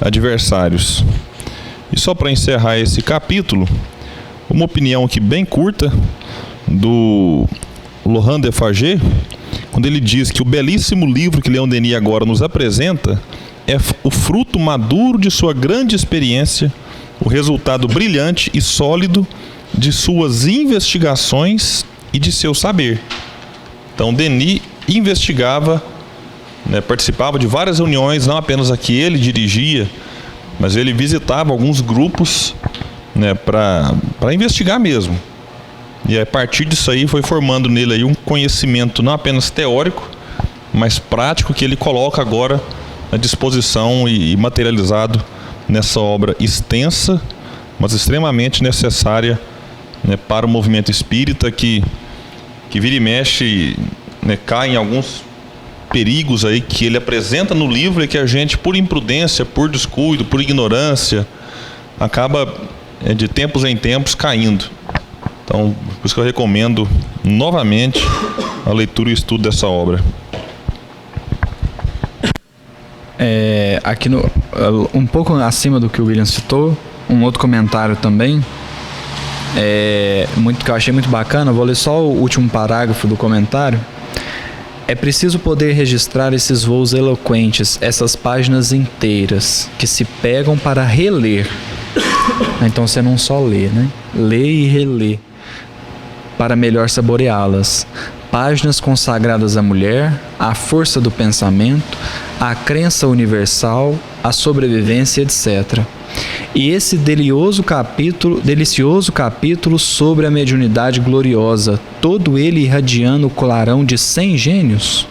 adversários. E só para encerrar esse capítulo, uma opinião aqui bem curta do Laurent Defarge, quando ele diz que o belíssimo livro que Leon Denis agora nos apresenta é o fruto maduro de sua grande experiência, o resultado brilhante e sólido de suas investigações e de seu saber. Então Denis investigava, né, participava de várias reuniões, não apenas a que ele dirigia, mas ele visitava alguns grupos, né, para investigar mesmo. E a partir disso aí foi formando nele aí um conhecimento não apenas teórico, mas prático, que ele coloca agora à disposição e materializado nessa obra extensa, mas extremamente necessária, né, para o movimento espírita que vira e mexe, né, cai em alguns perigos aí que ele apresenta no livro e que a gente, por imprudência, por descuido, por ignorância, acaba de tempos em tempos caindo. Então, por isso que eu recomendo novamente a leitura e o estudo dessa obra. Aqui um pouco acima do que o William citou, um outro comentário também, que eu achei muito bacana. Vou ler só o último parágrafo do comentário. É preciso poder registrar esses voos eloquentes, essas páginas inteiras, que se pegam para reler. Então você não só lê, né? Lê e relê, para melhor saboreá-las. Páginas consagradas à mulher, à força do pensamento, à crença universal, à sobrevivência, etc. E esse delicioso capítulo sobre a mediunidade gloriosa, todo ele irradiando o clarão de 100 gênios.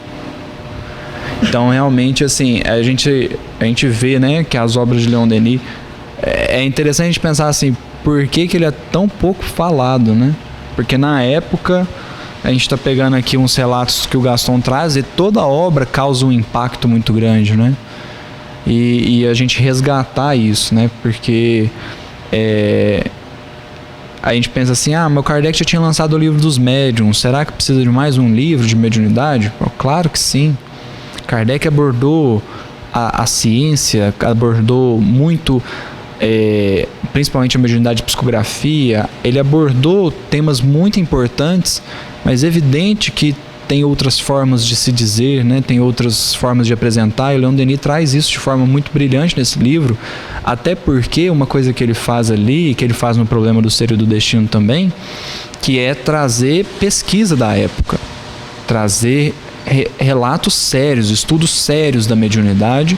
Então, realmente, assim, a gente vê, né, que as obras de Leon Denis, é interessante a gente pensar assim, por que ele é tão pouco falado, né? Porque na época, a gente está pegando aqui uns relatos que o Gaston traz, e toda a obra causa um impacto muito grande, né? E a gente resgatar isso, né? Porque a gente pensa assim, mas o Kardec já tinha lançado o livro dos médiuns, será que precisa de mais um livro de mediunidade? Claro que sim. Kardec abordou a ciência, abordou muito, principalmente a mediunidade de psicografia. Ele abordou temas muito importantes, mas é evidente que tem outras formas de se dizer, né? Tem outras formas de apresentar, e o Leon Denis traz isso de forma muito brilhante nesse livro, até porque uma coisa que ele faz ali, que ele faz no Problema do Ser e do Destino também, que é trazer pesquisa da época, trazer relatos sérios, estudos sérios da mediunidade,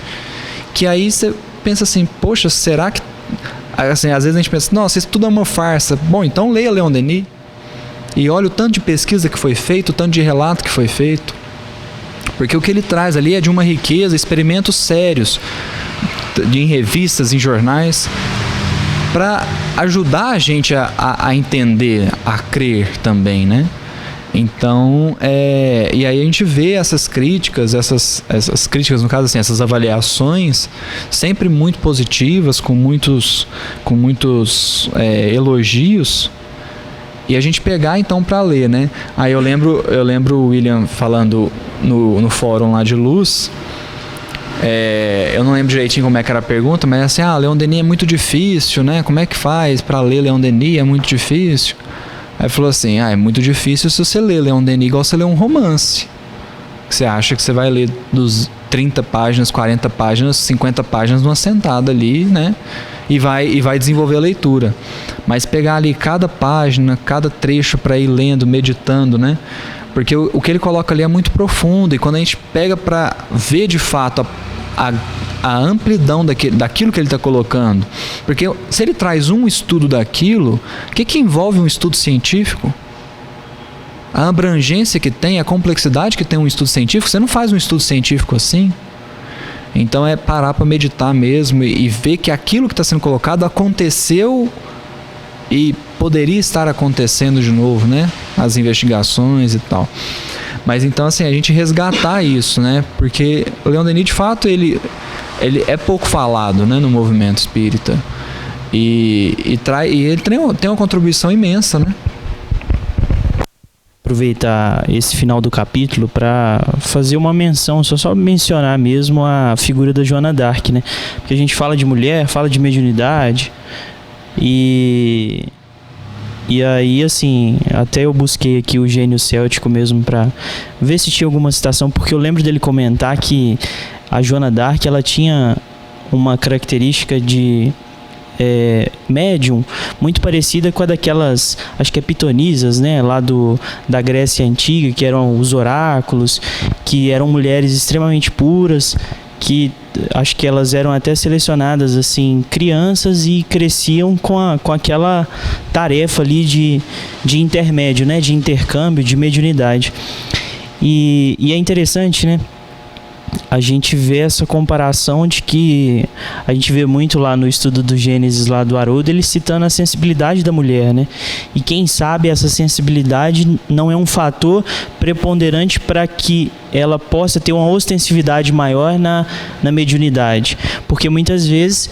que aí você pensa assim, poxa, será que... Assim, às vezes a gente pensa, nossa, isso tudo é uma farsa. Bom, então leia Leon Denis e olha o tanto de pesquisa que foi feito, o tanto de relato que foi feito, porque o que ele traz ali é de uma riqueza, experimentos sérios em revistas, em jornais, para ajudar a gente a entender, a crer também, né? Então, e aí a gente vê essas críticas, essas críticas, no caso assim, essas avaliações sempre muito positivas, com muitos elogios, e a gente pegar então para ler, né? Aí eu lembro o William falando no fórum lá de Luz, eu não lembro direitinho como é que era a pergunta, mas assim, Leon Denis é muito difícil, né? Como é que faz para ler Leon Denis? É muito difícil. Aí falou assim, é muito difícil se você ler Leon Denis igual você lê um romance. Você acha que você vai ler dos 30 páginas, 40 páginas, 50 páginas numa sentada ali, né? E vai desenvolver a leitura. Mas pegar ali cada página, cada trecho para ir lendo, meditando, né? Porque o que ele coloca ali é muito profundo, e quando a gente pega para ver de fato a amplidão daquilo que ele está colocando, porque se ele traz um estudo daquilo, o que envolve um estudo científico? A abrangência que tem, a complexidade que tem um estudo científico, você não faz um estudo científico assim. Então é parar para meditar mesmo e ver que aquilo que está sendo colocado aconteceu e poderia estar acontecendo de novo, né? As investigações e tal. Mas então, assim, a gente resgatar isso, né? Porque o Leon Denis, de fato, ele é pouco falado, né, no movimento espírita. E ele tem uma contribuição imensa, né? Aproveitar esse final do capítulo para fazer uma menção, só mencionar mesmo a figura da Joana d'Arc, né? Porque a gente fala de mulher, fala de mediunidade, e aí, assim, até eu busquei aqui o Gênio Céltico mesmo para ver se tinha alguma citação, porque eu lembro dele comentar que a Joana d'Arc, ela tinha uma característica de médium muito parecida com a daquelas, acho que é pitonisas, né, lá da Grécia Antiga, que eram os oráculos, que eram mulheres extremamente puras, que acho que elas eram até selecionadas assim, crianças, e cresciam com aquela tarefa ali de intermédio, né, de intercâmbio, de mediunidade. E é interessante, né, a gente vê essa comparação de que a gente vê muito lá no estudo do Gênesis lá do Haroldo, ele citando a sensibilidade da mulher, né? E quem sabe essa sensibilidade não é um fator preponderante para que ela possa ter uma ostensividade maior na mediunidade, porque muitas vezes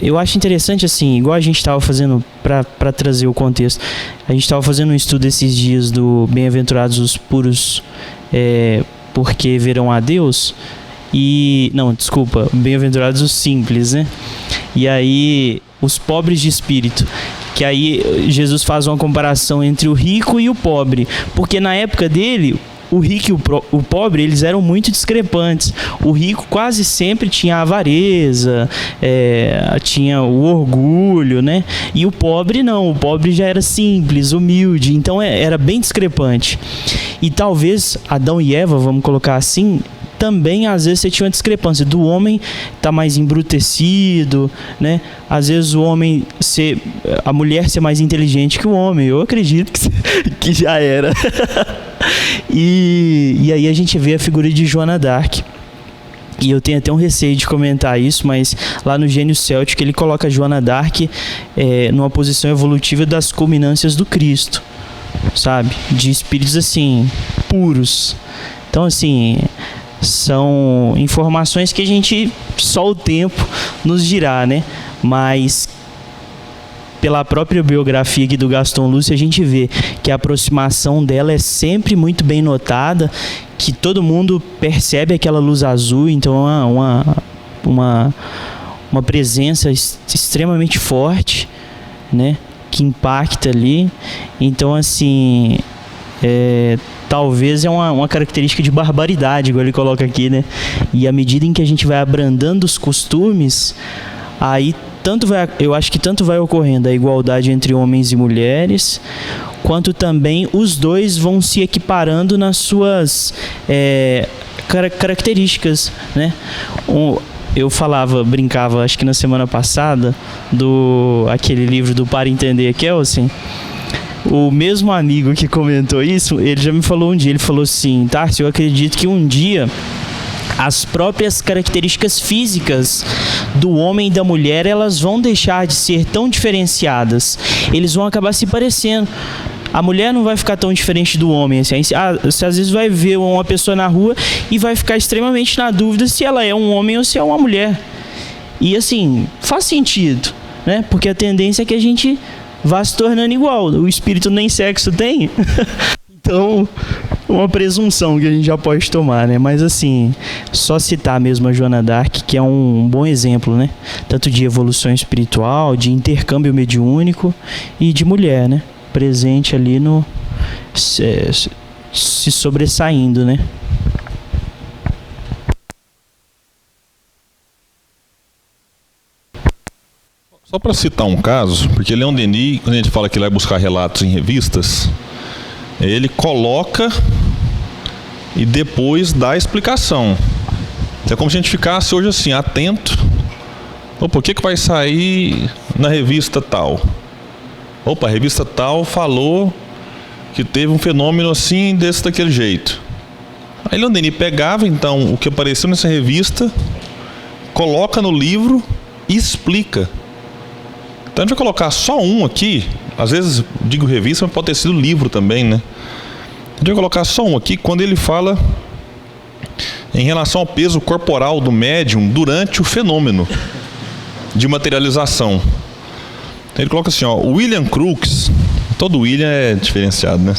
eu acho interessante, assim, igual a gente estava fazendo, para trazer o contexto, a gente estava fazendo um estudo esses dias do Bem-aventurados os puros, porque verão a Deus, bem-aventurados os simples, né? E aí, os pobres de espírito, que aí Jesus faz uma comparação entre o rico e o pobre, porque na época dele, o rico e o pobre, eles eram muito discrepantes. O rico quase sempre tinha a avareza, tinha o orgulho, né? E o pobre não, o pobre já era simples, humilde, então era bem discrepante. E talvez Adão e Eva, vamos colocar assim, também às vezes você tinha uma discrepância do homem estar mais embrutecido, né? Às vezes a mulher ser mais inteligente que o homem. Eu acredito que já era. E aí a gente vê a figura de Joana d'Arc. E eu tenho até um receio de comentar isso, mas lá no Gênio Céltico ele coloca a Joana d'Arc numa posição evolutiva das culminâncias do Cristo, sabe? De espíritos assim, puros. Então, assim, são informações que a gente, só o tempo nos dirá, né? Mas pela própria biografia aqui do Gaston Lúcio, a gente vê que a aproximação dela é sempre muito bem notada, que todo mundo percebe aquela luz azul, então é uma presença extremamente forte, né? Que impacta ali. Então, assim, talvez é uma característica de barbaridade, igual ele coloca aqui, né? E à medida em que a gente vai abrandando os costumes, aí eu acho que tanto vai ocorrendo a igualdade entre homens e mulheres, quanto também os dois vão se equiparando nas suas características, né? Eu brincava, acho que na semana passada, aquele livro do Para Entender Kelsen. O mesmo amigo que comentou isso, ele já me falou um dia, ele falou assim: Tarcio, eu acredito que um dia as próprias características físicas do homem e da mulher, elas vão deixar de ser tão diferenciadas, eles vão acabar se parecendo. A mulher não vai ficar tão diferente do homem, assim. Você às vezes vai ver uma pessoa na rua e vai ficar extremamente na dúvida se ela é um homem ou se é uma mulher. E assim, faz sentido, né? Porque a tendência é que a gente vá se tornando igual. O espírito nem sexo tem. Então, uma presunção que a gente já pode tomar, né? Mas assim, só citar mesmo a Joana d'Arc, que é um bom exemplo, né? Tanto de evolução espiritual, de intercâmbio mediúnico e de mulher, né? Presente ali se sobressaindo, né? Só para citar um caso, porque Leon Denis, quando a gente fala que ele vai buscar relatos em revistas, Ele coloca e depois dá a explicação. É como se a gente ficasse hoje assim, atento. Opa, o que vai sair na revista tal? Opa, a revista tal falou que teve um fenômeno assim, daquele jeito. Aí Leon Denis pegava então o que apareceu nessa revista, coloca no livro e explica. Então a gente vai colocar só um aqui. Às vezes digo revista, mas pode ter sido livro também, né? A gente vai colocar só um aqui quando ele fala em relação ao peso corporal do médium durante o fenômeno de materialização. Ele coloca assim, ó, William Crookes, todo William é diferenciado, né?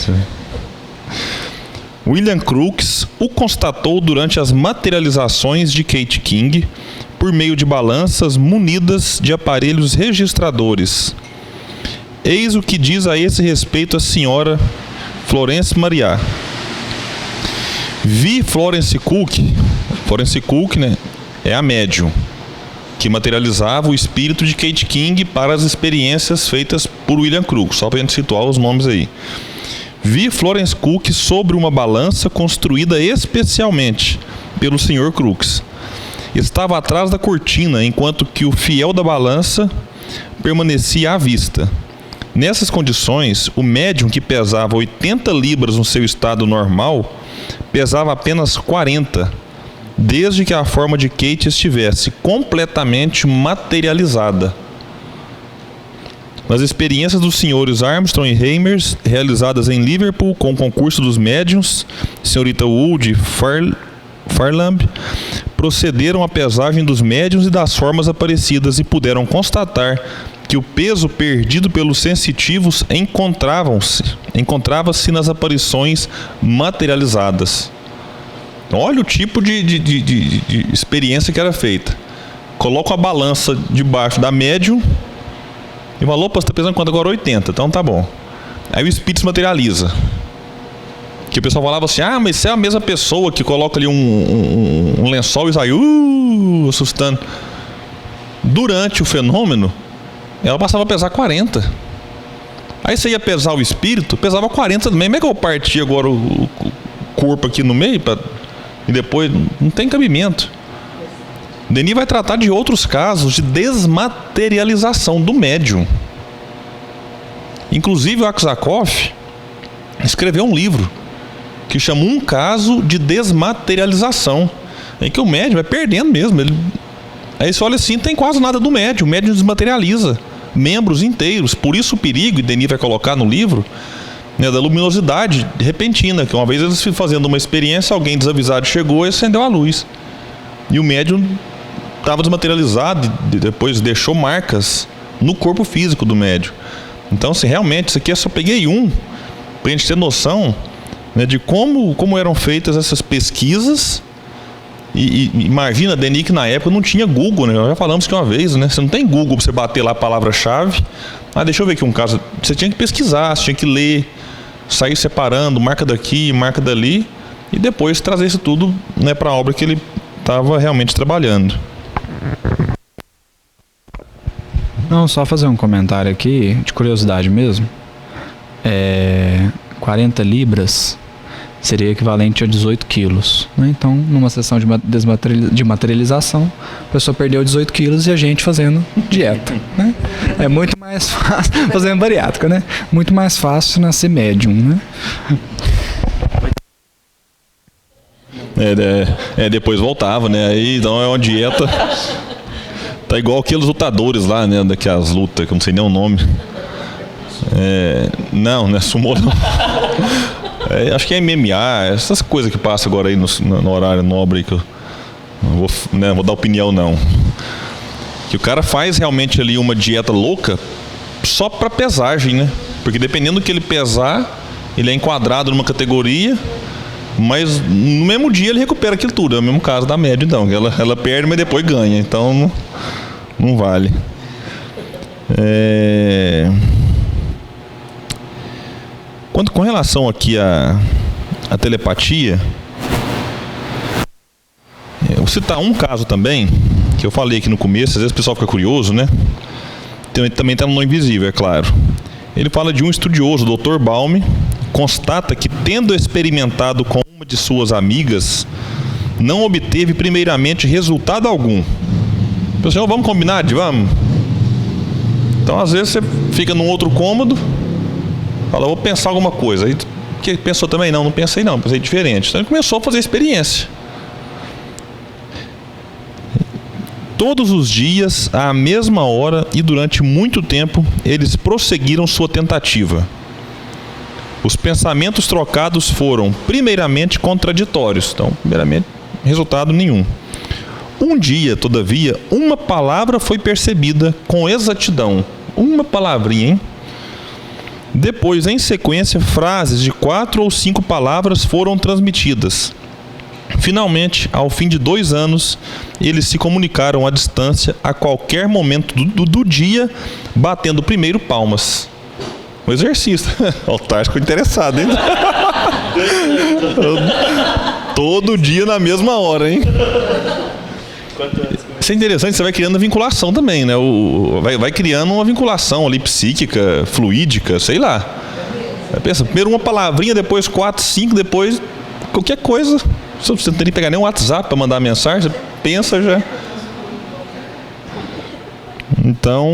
William Crookes o constatou durante as materializações de Kate King por meio de balanças munidas de aparelhos registradores. Eis o que diz a esse respeito a senhora Florence Mariá. Vi Florence Cook, né, é a médium que materializava o espírito de Kate King para as experiências feitas por William Crookes, só para a gente situar os nomes aí. Vi Florence Cook sobre uma balança construída especialmente pelo Sr. Crookes. Estava atrás da cortina, enquanto que o fiel da balança permanecia à vista. Nessas condições, o médium, que pesava 80 libras no seu estado normal, pesava apenas 40, desde que a forma de Kate estivesse completamente materializada. Nas experiências dos senhores Armstrong e Reimers, realizadas em Liverpool com o concurso dos médiuns, senhorita Wood e Farlamb procederam à pesagem dos médiuns e das formas aparecidas e puderam constatar que o peso perdido pelos sensitivos encontrava-se nas aparições materializadas. Olha o tipo de experiência que era feita. Coloca a balança debaixo da médium e fala, opa, você está pesando quanto agora? 80, então tá bom. Aí o espírito se materializa. Que o pessoal falava assim, ah, mas você é a mesma pessoa que coloca ali um lençol e sai assustando. Durante o fenômeno, ela passava a pesar 40. Aí você ia pesar o espírito, pesava 40 também. Como é que eu parti agora o corpo aqui no meio? E depois não tem cabimento. Denis vai tratar de outros casos de desmaterialização do médium. Inclusive o Aksakov escreveu um livro que chama Um Caso de Desmaterialização, em que o médium vai perdendo mesmo. Aí você olha assim, não tem quase nada do médium. O médium desmaterializa membros inteiros. Por isso o perigo, e Denis vai colocar no livro, né, da luminosidade repentina, que uma vez eles fazendo uma experiência, alguém desavisado chegou e acendeu a luz. E o médium estava desmaterializado e depois deixou marcas no corpo físico do médium. Então, assim, realmente, isso aqui eu só peguei para a gente ter noção, né, de como eram feitas essas pesquisas. E imagina, Denis, que na época não tinha Google, né? Nós já falamos que uma vez, né? Você não tem Google para você bater lá a palavra-chave. Ah, deixa eu ver aqui um caso. Você tinha que pesquisar, você tinha que ler, sair separando, marca daqui, marca dali, e depois trazer isso tudo, né, para a obra que ele estava realmente trabalhando. Não, só fazer um comentário aqui, de curiosidade mesmo. 40 libras seria equivalente a 18 quilos. Né? Então, numa sessão de materialização, a pessoa perdeu 18 quilos e a gente fazendo dieta. Né? É muito mais fácil, fazendo bariátrica, né? Muito mais fácil nascer médium, né? Depois voltava, né? Aí, então é uma dieta. Tá igual aqueles lutadores lá, né? Daquelas lutas, que eu não sei nem o nome. Não é sumô, não. Acho que é MMA, essas coisas que passam agora aí no horário nobre, que eu não vou dar opinião, não. Que o cara faz realmente ali uma dieta louca só para pesagem, né? Porque dependendo do que ele pesar, ele é enquadrado numa categoria, mas no mesmo dia ele recupera aquilo tudo. É o mesmo caso da média, então. Ela perde, mas depois ganha. Então não vale. Com relação aqui à telepatia, eu vou citar um caso também, que eu falei aqui no começo, às vezes o pessoal fica curioso, né? Também está no Invisível, é claro. Ele fala de um estudioso, o Dr. Baum, constata que, tendo experimentado com uma de suas amigas, não obteve primeiramente resultado algum. Pessoal, vamos combinar? Vamos. Então, às vezes, você fica num outro cômodo, fala, vou pensar alguma coisa. Aí, que pensou também? Não pensei não, pensei diferente. Então, ele começou a fazer experiência. Todos os dias, à mesma hora e durante muito tempo, eles prosseguiram sua tentativa. Os pensamentos trocados foram, primeiramente, contraditórios. Então, primeiramente, resultado nenhum. Um dia, todavia, uma palavra foi percebida com exatidão. Uma palavrinha, hein? Depois, em sequência, frases de 4 ou 5 palavras foram transmitidas. Finalmente, ao fim de 2 anos, eles se comunicaram à distância a qualquer momento do dia, batendo primeiro palmas. Um exercício. O Tarso ficou interessado, hein? Todo dia na mesma hora, hein? Isso é interessante, você vai criando a vinculação também, né? Vai criando uma vinculação ali psíquica, fluídica, sei lá. Pensa, primeiro uma palavrinha, depois 4, 5, depois qualquer coisa. Você não tem que pegar nem um WhatsApp para mandar mensagem, você pensa já. Então,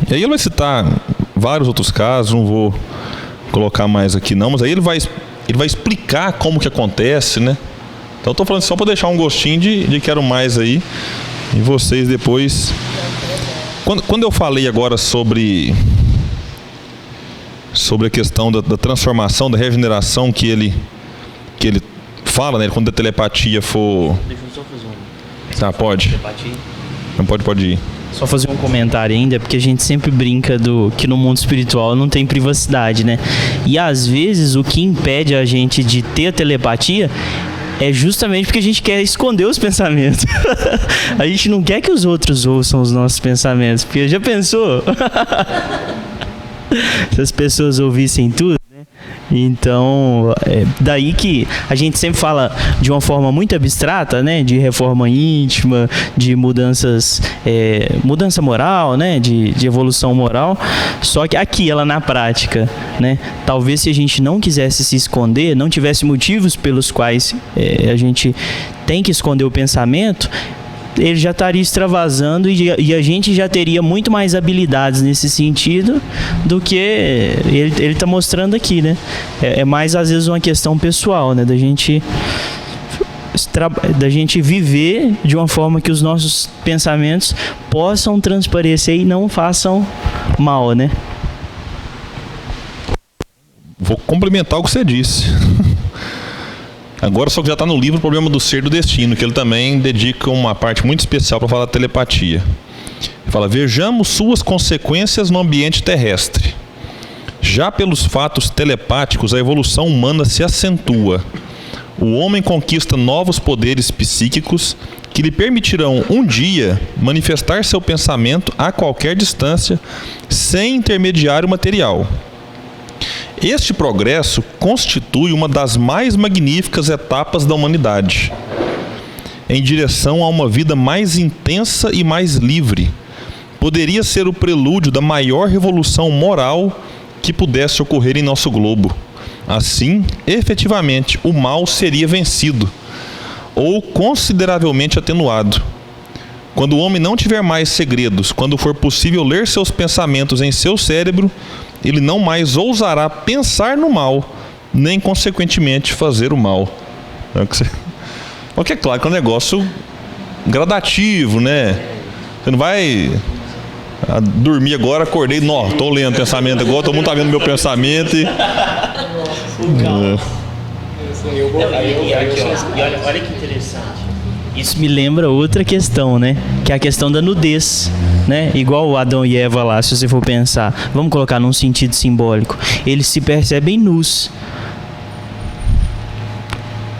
e aí ele vai citar vários outros casos, não vou colocar mais aqui não, mas aí ele vai explicar como que acontece, né? Então eu tô falando só para deixar um gostinho de quero mais aí. E vocês depois... Quando eu falei agora sobre a questão da transformação, da regeneração que ele fala, né? Quando a telepatia for... Deixa eu só fazer um... Tá, pode. Telepatia. Não pode ir. Só fazer um comentário ainda, porque a gente sempre brinca que no mundo espiritual não tem privacidade, né? E às vezes o que impede a gente de ter a telepatia é justamente porque a gente quer esconder os pensamentos. A gente não quer que os outros ouçam os nossos pensamentos, porque já pensou? Se as pessoas ouvissem tudo, né? Então, daí que a gente sempre fala de uma forma muito abstrata, né? De reforma íntima, de mudanças, mudança moral, né? De evolução moral. Só que aqui, ela na prática, né? Talvez se a gente não quisesse se esconder, não tivesse motivos pelos quais a gente tem que esconder o pensamento, ele já estaria extravasando e a gente já teria muito mais habilidades nesse sentido do que ele está mostrando aqui, né? É mais, às vezes, uma questão pessoal, né? Da gente viver de uma forma que os nossos pensamentos possam transparecer e não façam mal, né? Vou complementar o que você disse. Agora só que já está no livro O Problema do Ser e do Destino, que ele também dedica uma parte muito especial para falar da telepatia. Ele fala, vejamos suas consequências no ambiente terrestre. Já pelos fatos telepáticos, a evolução humana se acentua. O homem conquista novos poderes psíquicos que lhe permitirão um dia manifestar seu pensamento a qualquer distância, sem intermediário material. Este progresso constitui uma das mais magníficas etapas da humanidade, em direção a uma vida mais intensa e mais livre. Poderia ser o prelúdio da maior revolução moral que pudesse ocorrer em nosso globo. Assim, efetivamente, o mal seria vencido, ou consideravelmente atenuado. Quando o homem não tiver mais segredos, quando for possível ler seus pensamentos em seu cérebro, ele não mais ousará pensar no mal, nem consequentemente fazer o mal. Porque é claro que é um negócio gradativo, né? Você não vai dormir agora, acordei, não, estou lendo pensamento agora, todo mundo está vendo meu pensamento e... Olha que interessante. Isso me lembra outra questão, né? Que é a questão da nudez, né? Igual o Adão e Eva lá, se você for pensar, vamos colocar num sentido simbólico, eles se percebem nus.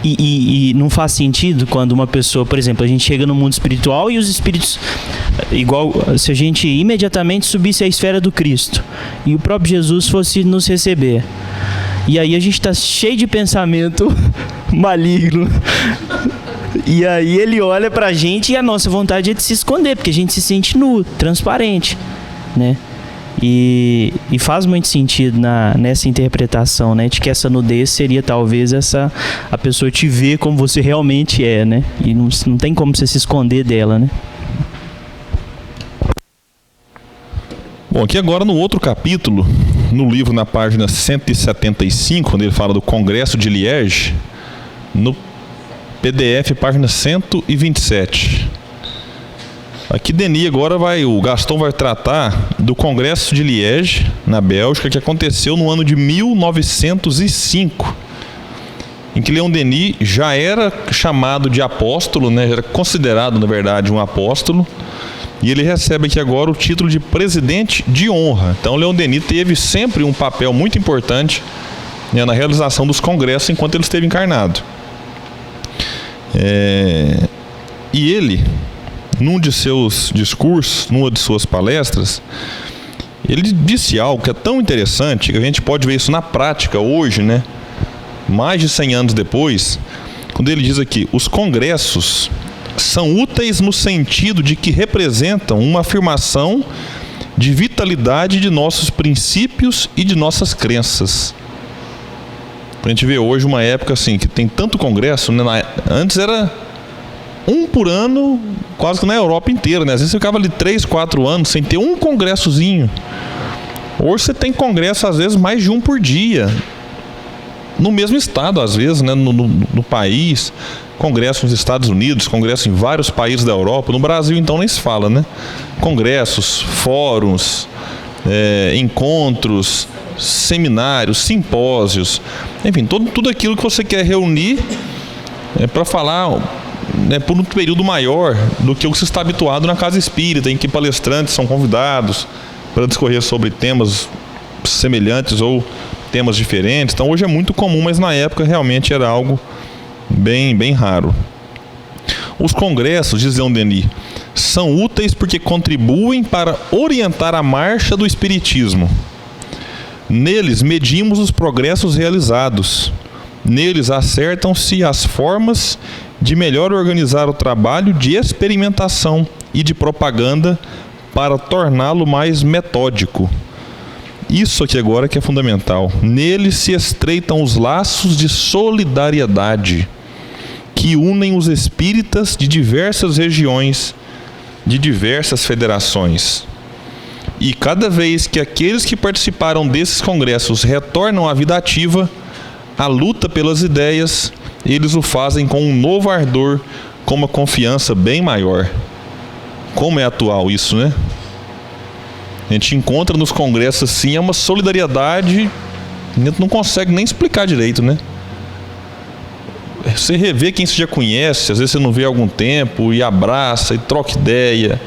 E não faz sentido quando uma pessoa, por exemplo, a gente chega no mundo espiritual e os espíritos, igual se a gente imediatamente subisse à esfera do Cristo e o próprio Jesus fosse nos receber. E aí a gente está cheio de pensamento maligno. E aí ele olha pra gente e a nossa vontade é de se esconder, porque a gente se sente nu, transparente, né? E faz muito sentido nessa interpretação, né? De que essa nudez seria talvez a pessoa te ver como você realmente é, né? E não tem como você se esconder dela, né? Bom, aqui agora no outro capítulo, no livro na página 175, quando ele fala do Congresso de Liege, no PDF, página 127. Aqui Denis agora o Gaston vai tratar do Congresso de Liege, na Bélgica, que aconteceu no ano de 1905, em que Leon Denis já era chamado de apóstolo, né? Já era considerado, na verdade, um apóstolo, e ele recebe aqui agora o título de presidente de honra. Então Leon Denis teve sempre um papel muito importante, né, na realização dos congressos enquanto ele esteve encarnado. E ele, num de seus discursos, numa de suas palestras, ele disse algo que é tão interessante que a gente pode ver isso na prática hoje, né? Mais de 100 anos depois, quando ele diz aqui: os congressos são úteis no sentido de que representam uma afirmação de vitalidade de nossos princípios e de nossas crenças. A gente vê hoje uma época assim que tem tanto congresso, né? Antes era um por ano, quase que na Europa inteira, né? Às vezes você ficava ali 3, 4 anos sem ter um congressozinho. Hoje você tem congresso, às vezes, mais de um por dia. No mesmo estado, às vezes, né? No país. Congresso nos Estados Unidos, congresso em vários países da Europa. No Brasil, então, nem se fala, né? Congressos, fóruns, encontros, seminários, simpósios, enfim, tudo aquilo que você quer reunir para falar, né, por um período maior do que o que você está habituado na casa espírita, em que palestrantes são convidados para discorrer sobre temas semelhantes ou temas diferentes. Então hoje é muito comum, mas na época realmente era algo bem raro. Os congressos, diz Leon Denis, são úteis porque contribuem para orientar a marcha do espiritismo. Neles medimos os progressos realizados. Neles acertam-se as formas de melhor organizar o trabalho de experimentação e de propaganda para torná-lo mais metódico. Isso aqui agora que é fundamental. Neles se estreitam os laços de solidariedade que unem os espíritas de diversas regiões, de diversas federações. E cada vez que aqueles que participaram desses congressos retornam à vida ativa, à luta pelas ideias, eles o fazem com um novo ardor, com uma confiança bem maior. Como é atual isso, né? A gente encontra nos congressos assim, é uma solidariedade, a gente não consegue nem explicar direito, né? Você revê quem você já conhece, às vezes você não vê há algum tempo, e abraça, e troca ideia,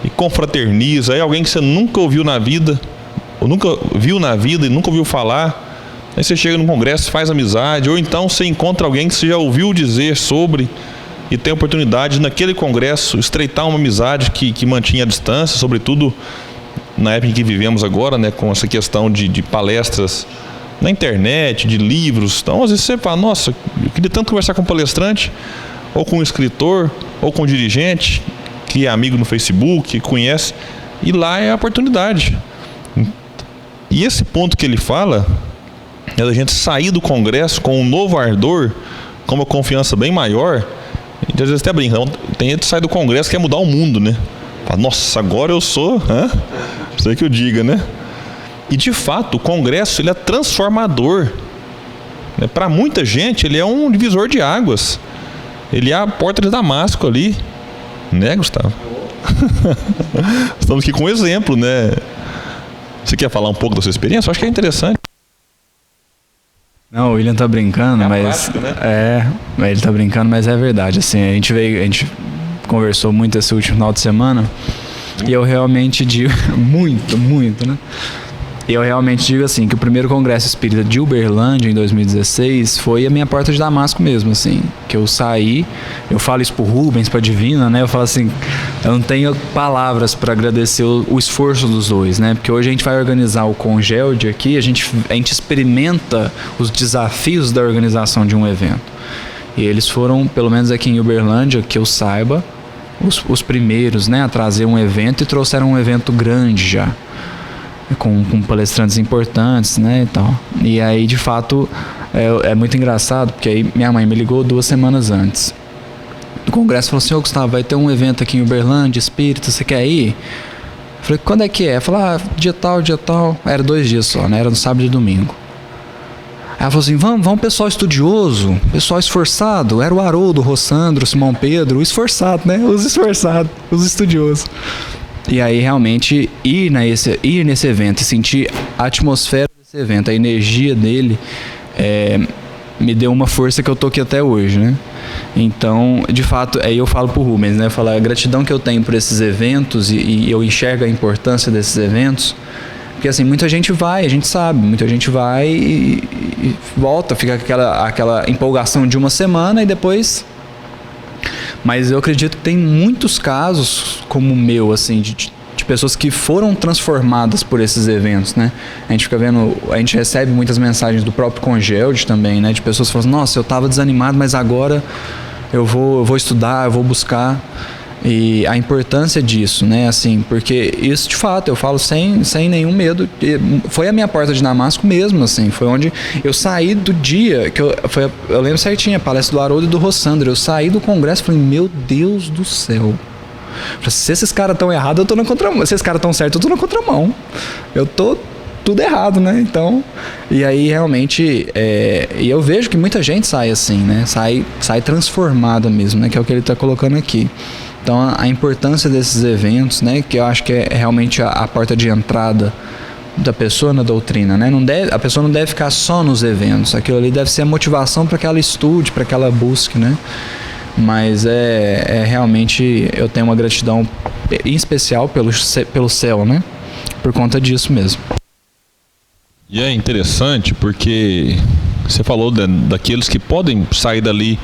e confraterniza. Aí alguém que você nunca ouviu na vida, ou nunca viu na vida e nunca ouviu falar, aí você chega num congresso, faz amizade, ou então você encontra alguém que você já ouviu dizer sobre e tem a oportunidade naquele congresso estreitar uma amizade que mantinha a distância, sobretudo na época em que vivemos agora, né, com essa questão de palestras na internet, de livros. Então às vezes você fala: nossa, eu queria tanto conversar com um palestrante, ou com um escritor, ou com um dirigente que é amigo no Facebook, que conhece, e lá é a oportunidade. E esse ponto que ele fala é da gente sair do congresso com um novo ardor, com uma confiança bem maior. A gente às vezes até brinca, tem gente que sai do congresso que quer mudar o mundo, né? Fala: nossa, agora eu sou, sei que eu diga, né? E de fato o congresso ele é transformador, né? Para muita gente ele é um divisor de águas, ele é a porta de Damasco ali, né, Gustavo? Estamos aqui com um exemplo, né? Você quer falar um pouco da sua experiência? Eu acho que é interessante. Não, o William tá brincando, mas prática, né? Ele tá brincando, mas é verdade. Assim, a gente conversou muito esse último final de semana e eu realmente digo muito, né? E eu realmente digo assim, que o primeiro congresso espírita de Uberlândia em 2016 foi a minha porta de Damasco mesmo, assim, que eu saí, eu falo isso pro Rubens, pra Divina, né? Eu falo assim, eu não tenho palavras para agradecer o esforço dos dois, né? Porque hoje a gente vai organizar o Congelde aqui, a gente experimenta os desafios da organização de um evento. E eles foram, pelo menos aqui em Uberlândia, que eu saiba, os primeiros, né, a trazer um evento, e trouxeram um evento grande já. com palestrantes importantes, né, e tal. E aí, de fato, é muito engraçado, porque aí minha mãe me ligou 2 semanas antes do congresso, falou assim: ô Gustavo, vai ter um evento aqui em Uberlândia, espírita, você quer ir? Eu falei: quando é que é? Falei: dia tal. Era 2 dias só, né, era no sábado e domingo. Aí ela falou assim: vamos pessoal estudioso, pessoal esforçado. Era o Haroldo, o Rossandro, o Simão Pedro, o esforçado, né, os esforçados, os estudiosos. E aí, realmente, ir nesse evento e sentir a atmosfera desse evento, a energia dele, me deu uma força que eu tô aqui até hoje, né? Então, de fato, aí eu falo pro Rubens, né? Eu falo: a gratidão que eu tenho por esses eventos e eu enxergo a importância desses eventos, porque assim, muita gente vai, a gente sabe, muita gente vai e volta, fica aquela empolgação de uma semana e depois... Mas eu acredito que tem muitos casos como o meu, assim, de pessoas que foram transformadas por esses eventos, né? A gente fica vendo, a gente recebe muitas mensagens do próprio Congelde também, né? De pessoas que falam: nossa, eu estava desanimado, mas agora eu vou estudar, eu vou buscar. E a importância disso, né? Assim, porque isso, de fato, eu falo sem nenhum medo. Foi a minha porta de Damasco mesmo, assim. Foi onde eu saí do dia que eu lembro certinho, a palestra do Haroldo e do Rossandro. Eu saí do congresso e falei: meu Deus do céu. Se esses caras estão errados, eu tô na contramão. Se esses caras estão certos, eu tô na contramão. Eu tô tudo errado, né? Então, e aí realmente, e eu vejo que muita gente sai assim, né? Sai transformada mesmo, né? Que é o que ele tá colocando aqui. Então, a importância desses eventos, né, que eu acho que é realmente a porta de entrada da pessoa na doutrina, né? A pessoa não deve ficar só nos eventos. Aquilo ali deve ser a motivação para que ela estude, para que ela busque, né? Mas realmente, eu tenho uma gratidão em especial pelo céu, né? Por conta disso mesmo. E é interessante porque você falou daqueles que podem sair dali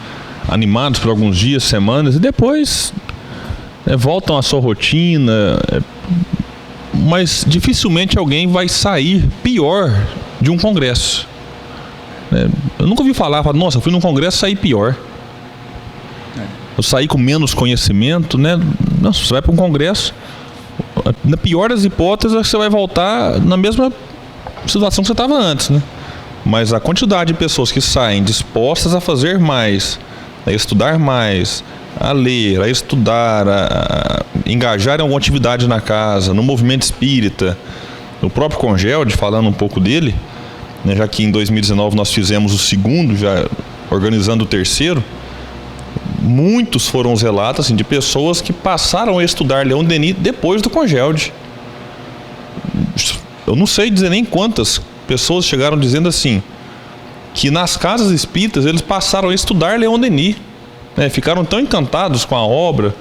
animados por alguns dias, semanas, e depois voltam à sua rotina, mas dificilmente alguém vai sair pior de um congresso. Eu nunca ouvi falar: nossa, eu fui num congresso e saí pior. Eu saí com menos conhecimento, né? Não, você vai para um congresso, na pior das hipóteses, você vai voltar na mesma situação que você estava antes, né? Mas a quantidade de pessoas que saem dispostas a fazer mais, a estudar mais, a ler, a estudar, a engajar em alguma atividade na casa, no movimento espírita, o próprio Congelde, falando um pouco dele, né, já que em 2019 nós fizemos o segundo, já organizando o terceiro, muitos foram os relatos, assim, de pessoas que passaram a estudar Leon Denis depois do Congelde. Eu não sei dizer nem quantas pessoas chegaram dizendo assim, que nas casas espíritas eles passaram a estudar Leon Denis, né, ficaram tão encantados com a obra,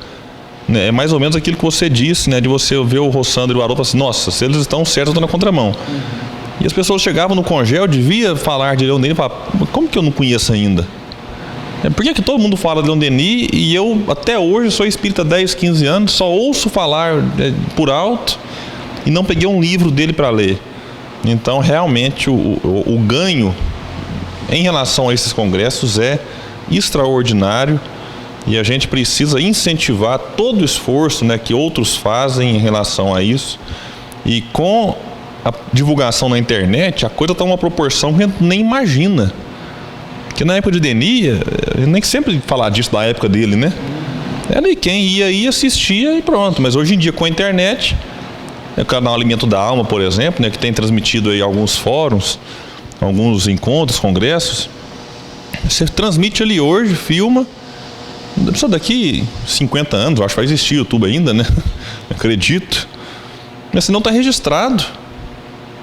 né, é mais ou menos aquilo que você disse, né, de você ver o Rossandro e o Haroldo e falar assim: nossa, se eles estão certos, eu estou na contramão. E as pessoas chegavam no Congelde, devia falar de Leon Denis e falavam: como que eu não conheço ainda? Por que todo mundo fala de Leon Denis e eu até hoje sou espírita há 10, 15 anos, só ouço falar por alto e não peguei um livro dele para ler? Então realmente o ganho em relação a esses congressos é extraordinário e a gente precisa incentivar todo o esforço, né, que outros fazem em relação a isso. E com a divulgação na internet, a coisa está uma proporção que a gente nem imagina. Porque na época de Denis, nem sempre falar disso da época dele, né? Era quem ia assistia e pronto. Mas hoje em dia, com a internet, o canal Alimento da Alma, por exemplo, né, que tem transmitido aí alguns fóruns, alguns encontros, congressos, você transmite ali hoje, filma, só daqui 50 anos, eu acho que vai existir YouTube ainda, né? Acredito. Mas senão está registrado.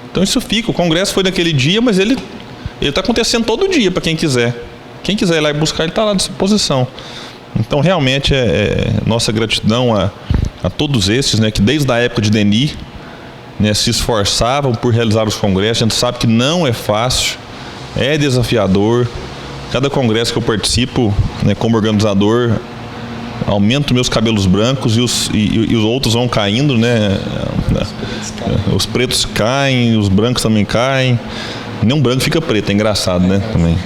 Então isso fica. O congresso foi naquele dia, mas ele está acontecendo todo dia para quem quiser. Quem quiser ir lá e buscar, ele está lá à disposição. Então realmente nossa gratidão a todos esses, né, que desde a época de Denis, né, se esforçavam por realizar os congressos. A gente sabe que não é fácil, é desafiador. Cada congresso que eu participo, né, como organizador, aumento meus cabelos brancos e os outros vão caindo, né? Os pretos caem, os brancos também caem. Nenhum branco fica preto, é engraçado, né? Também.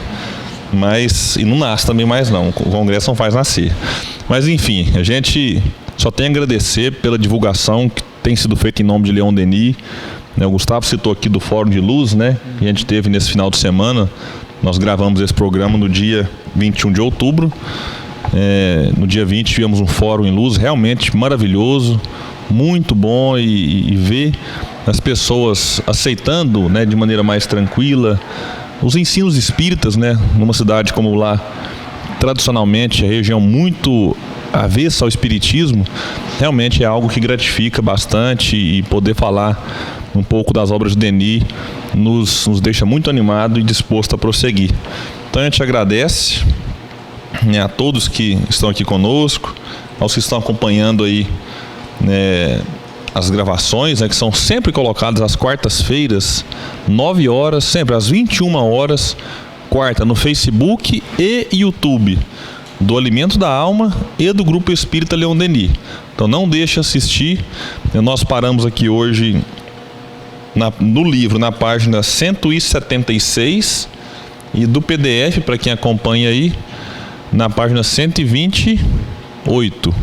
Mas, e não nasce também mais não, o congresso não faz nascer. Mas enfim, a gente só tem a agradecer pela divulgação que tem sido feita em nome de Leon Denis, né? O Gustavo citou aqui do Fórum de Luz, né? Que a gente teve nesse final de semana. Nós gravamos esse programa no dia 21 de outubro. No dia 20 tivemos um Fórum em Luz realmente maravilhoso, muito bom, e ver as pessoas aceitando, né, de maneira mais tranquila os ensinos espíritas, né? Numa cidade como lá, tradicionalmente a região muito avessa ao espiritismo, realmente é algo que gratifica bastante, e poder falar um pouco das obras de Denis nos deixa muito animado e disposto a prosseguir. Então a gente agradece, né, a todos que estão aqui conosco, aos que estão acompanhando aí, né, as gravações, né, que são sempre colocadas às quartas-feiras, 9 horas, sempre às 21 horas, quarta, no Facebook e YouTube do Alimento da Alma e do Grupo Espírita Leon Denis. Então não deixe assistir. Nós paramos aqui hoje no livro, na página 176, e do PDF, para quem acompanha aí, na página 128.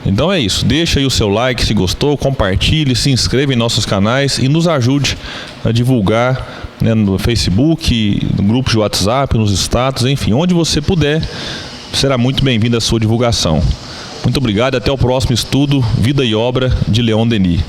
Então é isso, deixa aí o seu like se gostou, compartilhe, se inscreva em nossos canais e nos ajude a divulgar, né, no Facebook, no grupo de WhatsApp, nos status, enfim, onde você puder, será muito bem-vinda a sua divulgação. Muito obrigado e até o próximo estudo Vida e Obra de Leon Denis.